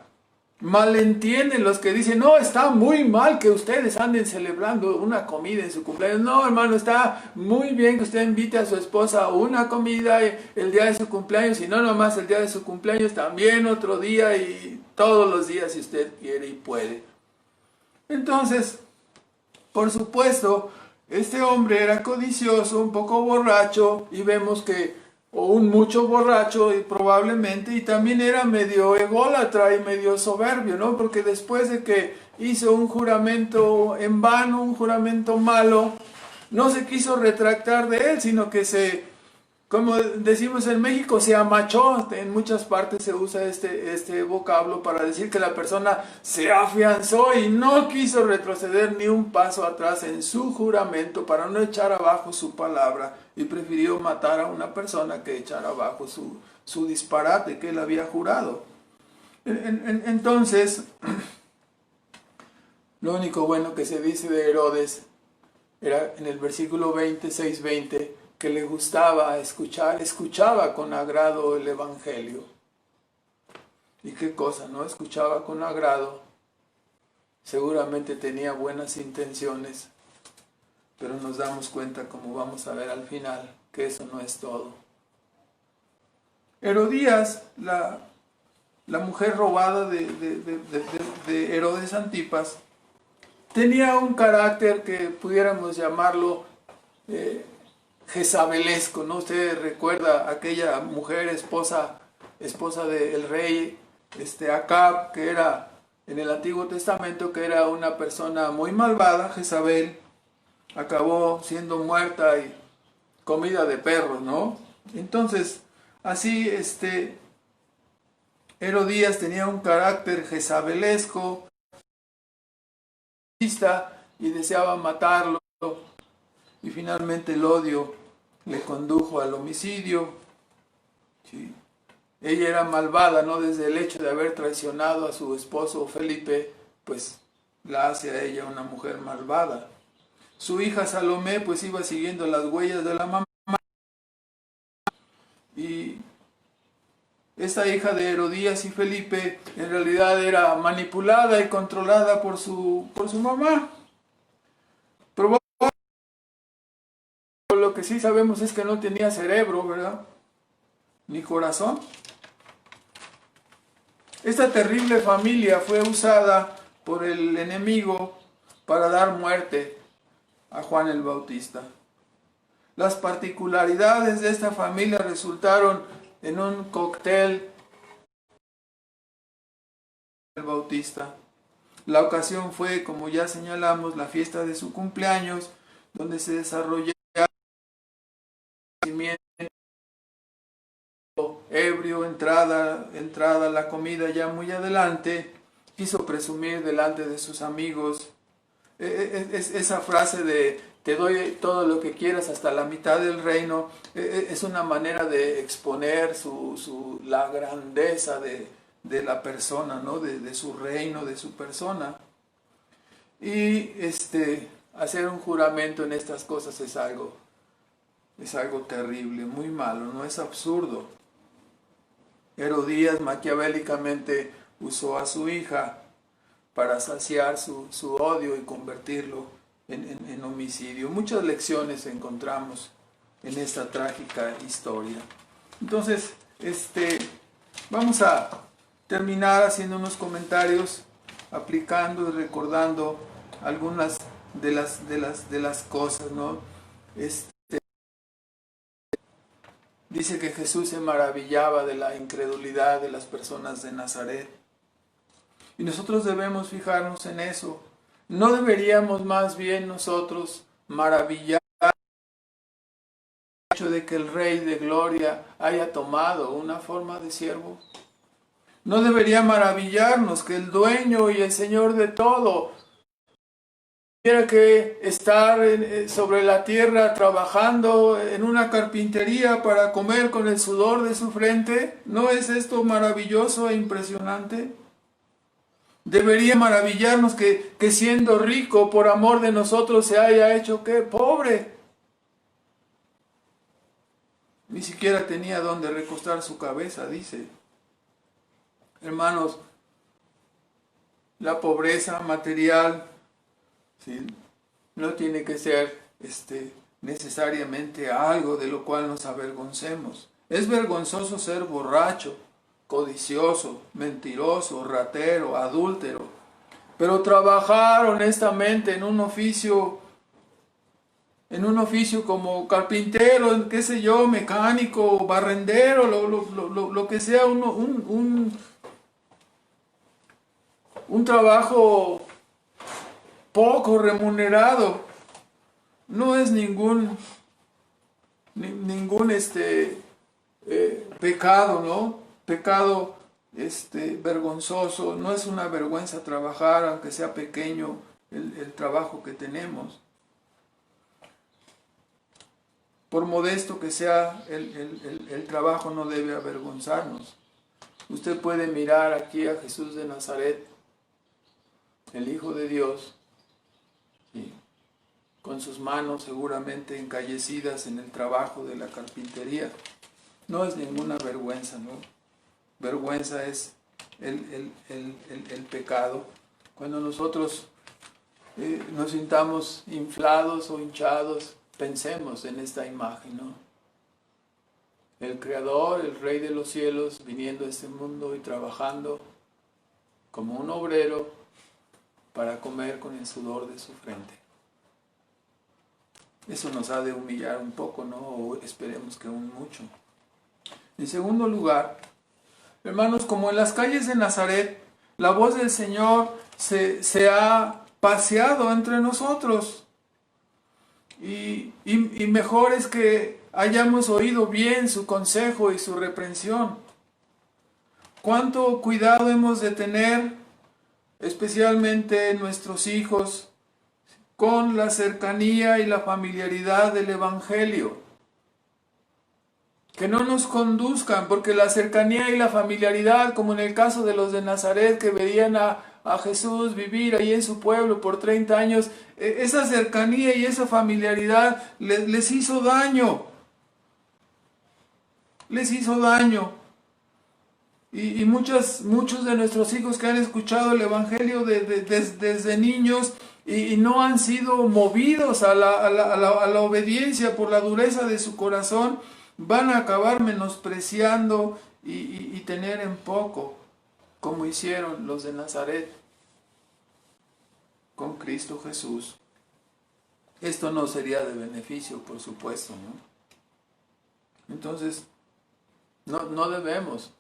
malentienden los que dicen, no, está muy mal que ustedes anden celebrando una comida en su cumpleaños. No, hermano, está muy bien que usted invite a su esposa a una comida el día de su cumpleaños, y no nomás el día de su cumpleaños, también otro día y todos los días si usted quiere y puede. Entonces, por supuesto, este hombre era codicioso, un poco borracho, y vemos que, o un mucho borracho y probablemente, y también era medio ególatra y medio soberbio, ¿no? Porque después de que hizo un juramento en vano, un juramento malo, no se quiso retractar de él, sino que como decimos en México, se amachó. En muchas partes se usa este vocablo para decir que la persona se afianzó y no quiso retroceder ni un paso atrás en su juramento para no echar abajo su palabra, y prefirió matar a una persona que echar abajo su disparate que él había jurado. Entonces, lo único bueno que se dice de Herodes era en el versículo 26-20, que le gustaba escuchaba con agrado el Evangelio. ¿Y qué cosa? ¿No? Escuchaba con agrado. Seguramente tenía buenas intenciones, pero nos damos cuenta, como vamos a ver al final, que eso no es todo. Herodías, la mujer robada de Herodes Antipas, tenía un carácter que pudiéramos llamarlo jezabelesco, ¿no? Usted recuerda aquella mujer esposa del rey Acab, que era en el Antiguo Testamento, que era una persona muy malvada. Jezabel acabó siendo muerta y comida de perros, ¿no? Entonces, así Herodías tenía un carácter jezabelesco y deseaba matarlo, y finalmente el odio le condujo al homicidio. ¿Sí? Ella era malvada, ¿no? Desde el hecho de haber traicionado a su esposo Felipe, pues la hace a ella una mujer malvada. Su hija Salomé pues iba siguiendo las huellas de la mamá, y esta hija de Herodías y Felipe en realidad era manipulada y controlada por su mamá. Lo que sí sabemos es que no tenía cerebro, ¿verdad? Ni corazón. Esta terrible familia fue usada por el enemigo para dar muerte a Juan el Bautista. Las particularidades de esta familia resultaron en un cóctel del Bautista. La ocasión fue, como ya señalamos, la fiesta de su cumpleaños, donde se desarrolló ebrio, entrada la comida ya muy adelante, quiso presumir delante de sus amigos. Esa frase de te doy todo lo que quieras hasta la mitad del reino, es una manera de exponer la grandeza de la persona, ¿no? De su reino, de su persona. Y hacer un juramento en estas cosas es algo terrible, muy malo, no es absurdo. Herodías maquiavélicamente usó a su hija para saciar su odio y convertirlo en homicidio. Muchas lecciones encontramos en esta trágica historia. Entonces, vamos a terminar haciendo unos comentarios, aplicando y recordando algunas de las cosas, ¿no? Dice que Jesús se maravillaba de la incredulidad de las personas de Nazaret. Y nosotros debemos fijarnos en eso. ¿No deberíamos más bien nosotros maravillar el hecho de que el Rey de Gloria haya tomado una forma de siervo? ¿No debería maravillarnos que el dueño y el Señor de todo tuviera que estar sobre la tierra trabajando en una carpintería para comer con el sudor de su frente? ¿No es esto maravilloso e impresionante? Debería maravillarnos que siendo rico por amor de nosotros se haya hecho ¿qué? Pobre. Ni siquiera tenía donde recostar su cabeza, dice. Hermanos, la pobreza material, ¿sí? No tiene que ser necesariamente algo de lo cual nos avergoncemos. Es vergonzoso ser borracho, codicioso, mentiroso, ratero, adúltero, pero trabajar honestamente en un oficio como carpintero, qué sé yo, mecánico, barrendero, lo que sea, un trabajo poco remunerado, no es ningún pecado, ¿no? Pecado vergonzoso, no es una vergüenza trabajar, aunque sea pequeño el trabajo que tenemos. Por modesto que sea el trabajo, no debe avergonzarnos. Usted puede mirar aquí a Jesús de Nazaret, el Hijo de Dios, ¿sí?, con sus manos seguramente encallecidas en el trabajo de la carpintería. No es ninguna vergüenza, ¿no? Vergüenza es el pecado. Cuando nosotros nos sintamos inflados o hinchados, pensemos en esta imagen, ¿no? El Creador, el Rey de los cielos, viniendo a este mundo y trabajando como un obrero para comer con el sudor de su frente. Eso nos ha de humillar un poco, ¿no? O esperemos que aún mucho. En segundo lugar, hermanos, como en las calles de Nazaret, la voz del Señor se ha paseado entre nosotros. Y mejor es que hayamos oído bien su consejo y su reprensión. Cuánto cuidado hemos de tener, especialmente nuestros hijos, con la cercanía y la familiaridad del Evangelio. Que no nos conduzcan, porque la cercanía y la familiaridad, como en el caso de los de Nazaret que veían a Jesús vivir ahí en su pueblo por 30 años, esa cercanía y esa familiaridad les hizo daño. Les hizo daño. Y muchos de nuestros hijos que han escuchado el Evangelio desde niños y no han sido movidos a la obediencia por la dureza de su corazón, van a acabar menospreciando y tener en poco, como hicieron los de Nazaret con Cristo Jesús. Esto no sería de beneficio, por supuesto, ¿no? Entonces, no debemos,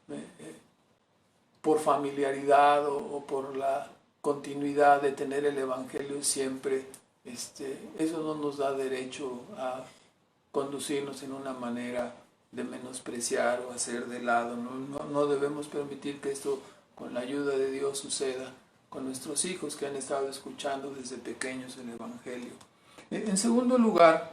por familiaridad o por la continuidad de tener el Evangelio siempre, eso no nos da derecho a conducirnos en una manera de menospreciar o hacer de lado. No debemos permitir que esto, con la ayuda de Dios, suceda con nuestros hijos que han estado escuchando desde pequeños el Evangelio. En segundo lugar,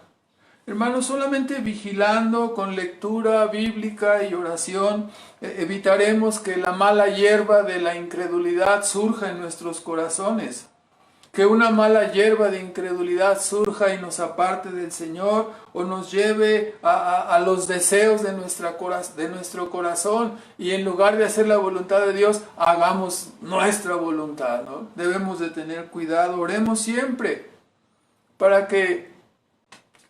hermanos, solamente vigilando con lectura bíblica y oración, evitaremos que la mala hierba de la incredulidad surja en nuestros corazones. Que una mala hierba de incredulidad surja y nos aparte del Señor o nos lleve a los deseos de nuestro corazón y en lugar de hacer la voluntad de Dios, hagamos nuestra voluntad, ¿no? Debemos de tener cuidado, oremos siempre para que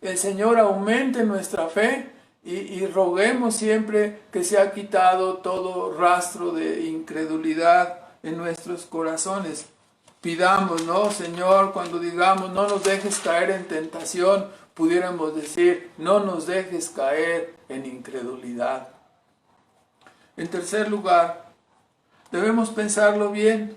el Señor aumente nuestra fe y roguemos siempre que se ha quitado todo rastro de incredulidad en nuestros corazones. Pidamos, ¿no? Señor, cuando digamos, no nos dejes caer en tentación, pudiéramos decir, no nos dejes caer en incredulidad. En tercer lugar, debemos pensarlo bien.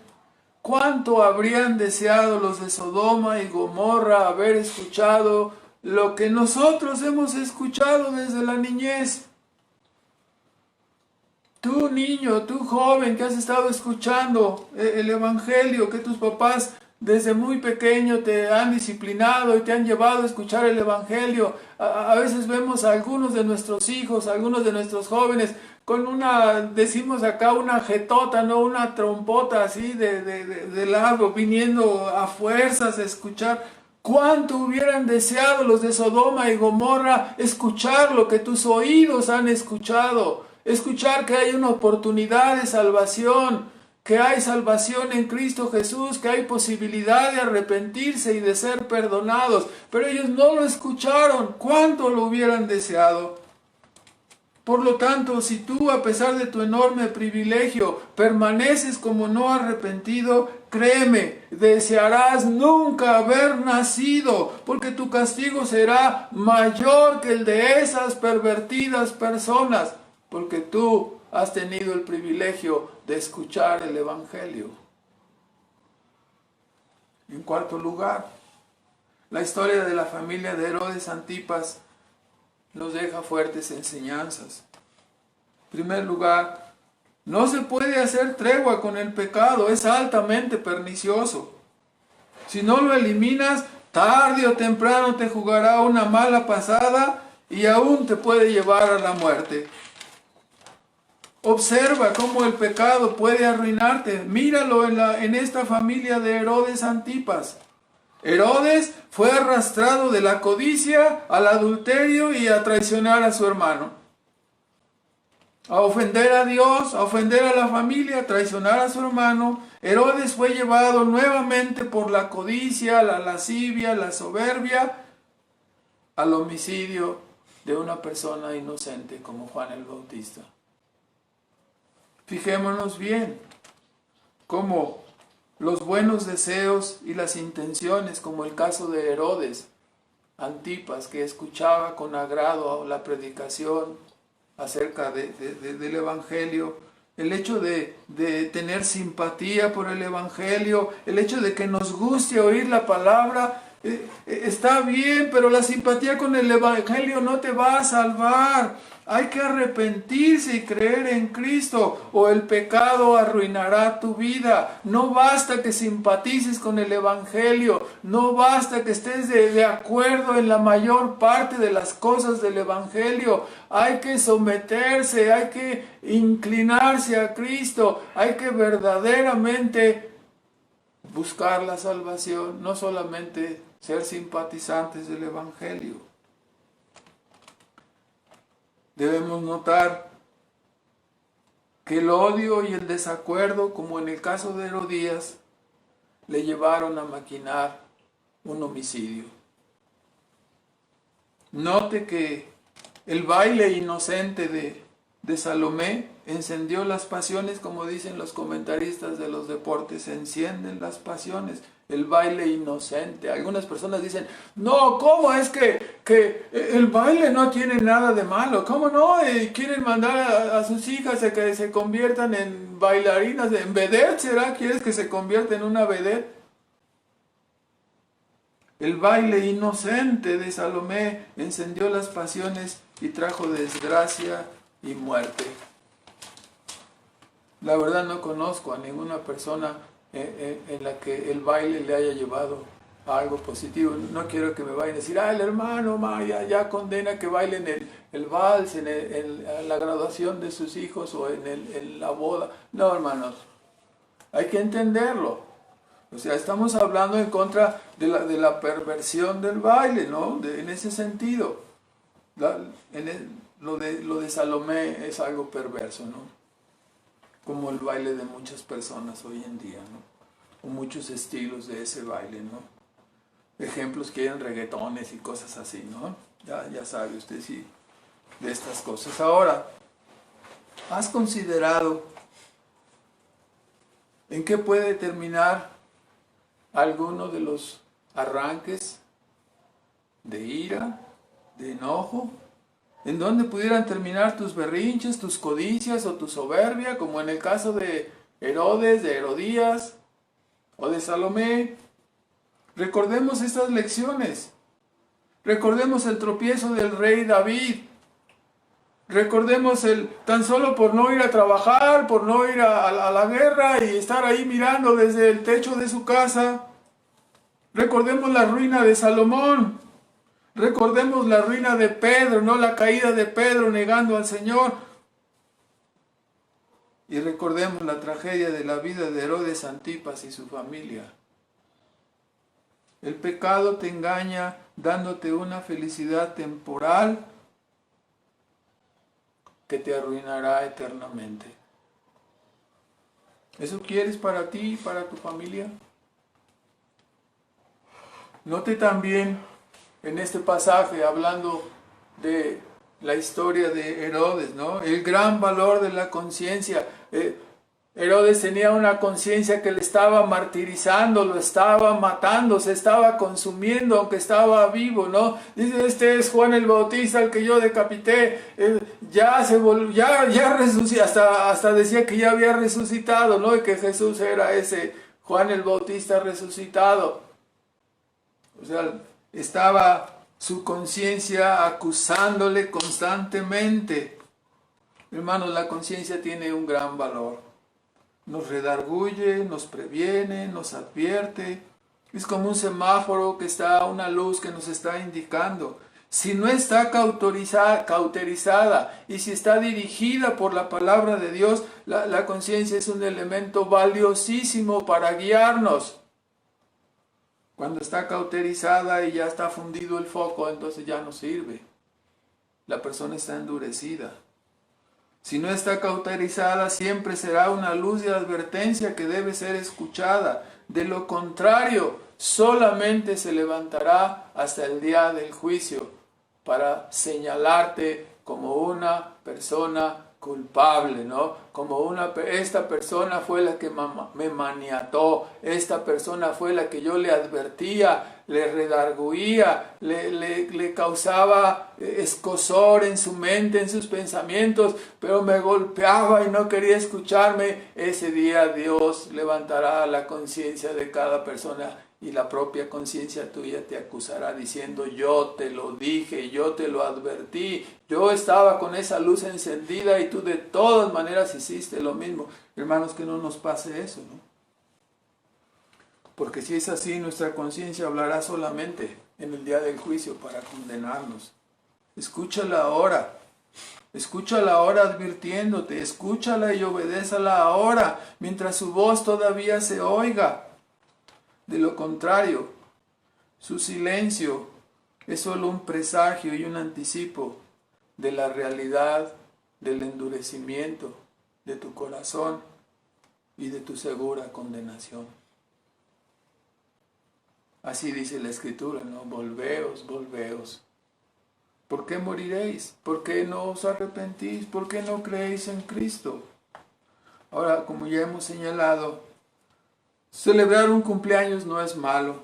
¿Cuánto habrían deseado los de Sodoma y Gomorra haber escuchado lo que nosotros hemos escuchado desde la niñez? Tú niño, tú joven que has estado escuchando el Evangelio, que tus papás desde muy pequeño te han disciplinado y te han llevado a escuchar el Evangelio. A veces vemos a algunos de nuestros hijos, a algunos de nuestros jóvenes con decimos acá, una jetota, ¿no? Una trompota así de largo, viniendo a fuerzas a escuchar. ¿Cuánto hubieran deseado los de Sodoma y Gomorra escuchar lo que tus oídos han escuchado? Escuchar que hay una oportunidad de salvación, que hay salvación en Cristo Jesús, que hay posibilidad de arrepentirse y de ser perdonados. Pero ellos no lo escucharon. ¿Cuánto lo hubieran deseado? Por lo tanto, si tú, a pesar de tu enorme privilegio, permaneces como no arrepentido, créeme, desearás nunca haber nacido, porque tu castigo será mayor que el de esas pervertidas personas, porque tú has tenido el privilegio de escuchar el Evangelio. En cuarto lugar, la historia de la familia de Herodes Antipas nos deja fuertes enseñanzas. En primer lugar, no se puede hacer tregua con el pecado, es altamente pernicioso. Si no lo eliminas, tarde o temprano te jugará una mala pasada y aún te puede llevar a la muerte. Observa cómo el pecado puede arruinarte. Míralo en esta familia de Herodes Antipas. Herodes fue arrastrado de la codicia al adulterio y a traicionar a su hermano. A ofender a Dios, a ofender a la familia, a traicionar a su hermano. Herodes fue llevado nuevamente por la codicia, la lascivia, la soberbia, al homicidio de una persona inocente como Juan el Bautista. Fijémonos bien cómo los buenos deseos y las intenciones, como el caso de Herodes Antipas, que escuchaba con agrado la predicación acerca del Evangelio, el hecho de tener simpatía por el Evangelio, el hecho de que nos guste oír la palabra, está bien, pero la simpatía con el Evangelio no te va a salvar. Hay que arrepentirse y creer en Cristo, o el pecado arruinará tu vida. No basta que simpatices con el Evangelio, no basta que estés de acuerdo en la mayor parte de las cosas del Evangelio. Hay que someterse, hay que inclinarse a Cristo, hay que verdaderamente buscar la salvación, no solamente ser simpatizantes del Evangelio. Debemos notar que el odio y el desacuerdo, como en el caso de Herodías, le llevaron a maquinar un homicidio. Note que el baile inocente de Salomé encendió las pasiones, como dicen los comentaristas de los deportes, encienden las pasiones. El baile inocente. Algunas personas dicen, no, ¿cómo es que el baile no tiene nada de malo? ¿Cómo no? Quieren mandar a sus hijas a que se conviertan en bailarinas, en vedette, ¿será? ¿Quieres que se convierta en una vedette? El baile inocente de Salomé encendió las pasiones y trajo desgracia y muerte. La verdad no conozco a ninguna persona en la que el baile le haya llevado a algo positivo. No quiero que me vayan a decir, el hermano ya condena que bailen el vals en la graduación de sus hijos o en la boda. No, hermanos, hay que entenderlo. O sea, estamos hablando en contra de la perversión del baile, ¿no? En ese sentido. Lo de Salomé es algo perverso, ¿no? Como el baile de muchas personas hoy en día, ¿no? O muchos estilos de ese baile, ¿no? Ejemplos que eran reggaetones y cosas así, ¿no? Ya sabe usted sí de estas cosas. Ahora, ¿has considerado en qué puede terminar alguno de los arranques de ira, de enojo? ¿En dónde pudieran terminar tus berrinches, tus codicias o tu soberbia, como en el caso de Herodes, de Herodías o de Salomé? Recordemos estas lecciones. Recordemos el tropiezo del rey David. Recordemos tan solo por no ir a trabajar, por no ir a la guerra y estar ahí mirando desde el techo de su casa. Recordemos la ruina de Salomón. Recordemos la ruina de Pedro, no la caída de Pedro negando al Señor. Y recordemos la tragedia de la vida de Herodes Antipas y su familia. El pecado te engaña dándote una felicidad temporal que te arruinará eternamente. ¿Eso quieres para ti y para tu familia? Note también en este pasaje, hablando de la historia de Herodes, ¿no? El gran valor de la conciencia. Herodes tenía una conciencia que le estaba martirizando, lo estaba matando, se estaba consumiendo aunque estaba vivo, ¿no? Dice, este es Juan el Bautista, el que yo decapité, ya resucitó, hasta decía que ya había resucitado, ¿no? Y que Jesús era ese Juan el Bautista resucitado. O sea, estaba su conciencia acusándole constantemente. Hermanos, la conciencia tiene un gran valor. Nos redarguye, nos previene, nos advierte. Es como un semáforo que está a una luz que nos está indicando. Si no está cauterizada y si está dirigida por la palabra de Dios, la conciencia es un elemento valiosísimo para guiarnos. Cuando está cauterizada y ya está fundido el foco, entonces ya no sirve. La persona está endurecida. Si no está cauterizada, siempre será una luz de advertencia que debe ser escuchada. De lo contrario, solamente se levantará hasta el día del juicio para señalarte como una persona culpable, ¿no? Como esta persona fue la que me maniató, esta persona fue la que yo le advertía, le redarguía, le causaba escozor en su mente, en sus pensamientos, pero me golpeaba y no quería escucharme. Ese día Dios levantará la conciencia de cada persona y la propia conciencia tuya te acusará diciendo, yo te lo dije, yo te lo advertí, yo estaba con esa luz encendida y tú de todas maneras hiciste lo mismo. Hermanos, que no nos pase eso, ¿no? Porque si es así, nuestra conciencia hablará solamente en el día del juicio para condenarnos. Escúchala ahora advirtiéndote, escúchala y obedézala ahora, mientras su voz todavía se oiga. De lo contrario, su silencio es solo un presagio y un anticipo de la realidad del endurecimiento de tu corazón y de tu segura condenación. Así dice la Escritura, ¿no? Volveos, volveos. ¿Por qué moriréis? ¿Por qué no os arrepentís? ¿Por qué no creéis en Cristo? Ahora, como ya hemos señalado, celebrar un cumpleaños no es malo.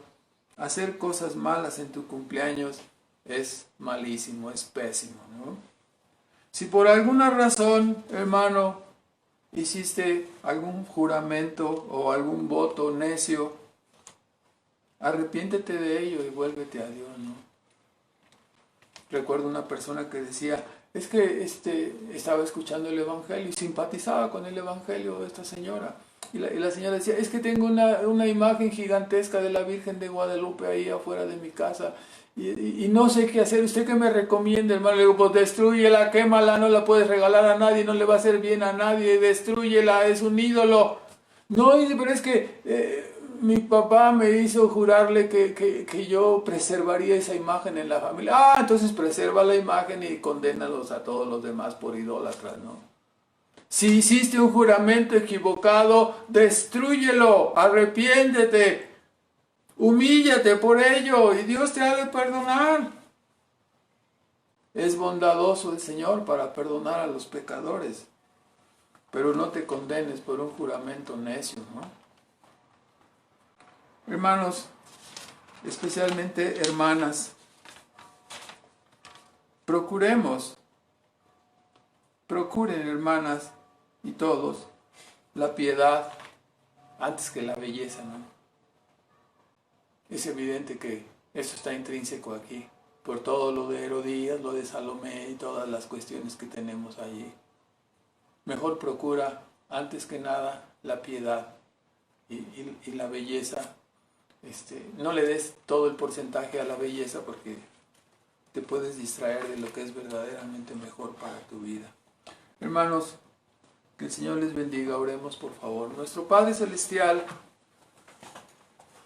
Hacer cosas malas en tu cumpleaños es malísimo, es pésimo, ¿no? Si por alguna razón, hermano, hiciste algún juramento o algún voto necio, arrepiéntete de ello y vuélvete a Dios, ¿no? Recuerdo una persona que decía, es que estaba escuchando el Evangelio y simpatizaba con el Evangelio de esta señora. Y la señora decía, es que tengo una imagen gigantesca de la Virgen de Guadalupe ahí afuera de mi casa y no sé qué hacer. ¿Usted qué me recomienda, hermano? Le digo, pues destrúyela, quémala, no la puedes regalar a nadie, no le va a hacer bien a nadie, destrúyela, es un ídolo. No, dice, pero es que mi papá me hizo jurarle que yo preservaría esa imagen en la familia. Ah, entonces preserva la imagen y condénalos a todos los demás por idólatras, ¿no? Si hiciste un juramento equivocado, destrúyelo, arrepiéntete, humíllate por ello y Dios te ha de perdonar. Es bondadoso el Señor para perdonar a los pecadores, pero no te condenes por un juramento necio, ¿no? Hermanos, especialmente hermanas, procuren, hermanas y todos, la piedad antes que la belleza, ¿no? Es evidente que eso está intrínseco aquí, por todo lo de Herodías, lo de Salomé y todas las cuestiones que tenemos allí. Mejor procura, antes que nada, la piedad y la belleza. No le des todo el porcentaje a la belleza porque te puedes distraer de lo que es verdaderamente mejor para tu vida. Hermanos, que el Señor les bendiga. Oremos, por favor. Nuestro Padre Celestial,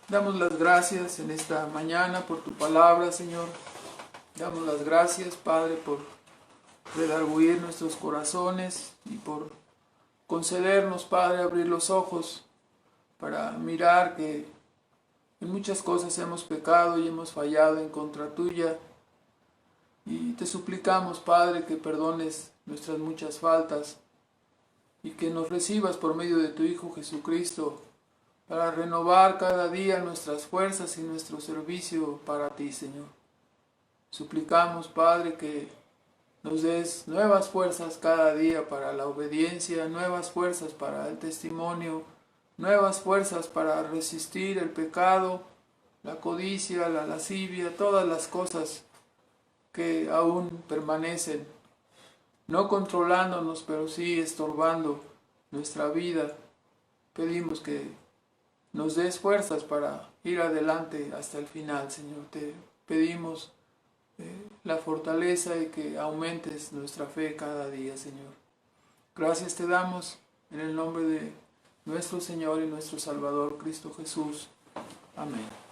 damos las gracias en esta mañana por tu palabra, Señor. Damos las gracias, Padre, por redarguir nuestros corazones y por concedernos, Padre, abrir los ojos para mirar que en muchas cosas hemos pecado y hemos fallado en contra tuya. Y te suplicamos, Padre, que perdones nuestras muchas faltas y que nos recibas por medio de tu Hijo Jesucristo para renovar cada día nuestras fuerzas y nuestro servicio para ti, Señor. Suplicamos, Padre, que nos des nuevas fuerzas cada día para la obediencia, nuevas fuerzas para el testimonio, nuevas fuerzas para resistir el pecado, la codicia, la lascivia, todas las cosas que aún permanecen, no controlándonos, pero sí estorbando nuestra vida. Pedimos que nos des fuerzas para ir adelante hasta el final, Señor. Te pedimos la fortaleza y que aumentes nuestra fe cada día, Señor. Gracias te damos en el nombre de nuestro Señor y nuestro Salvador, Cristo Jesús. Amén.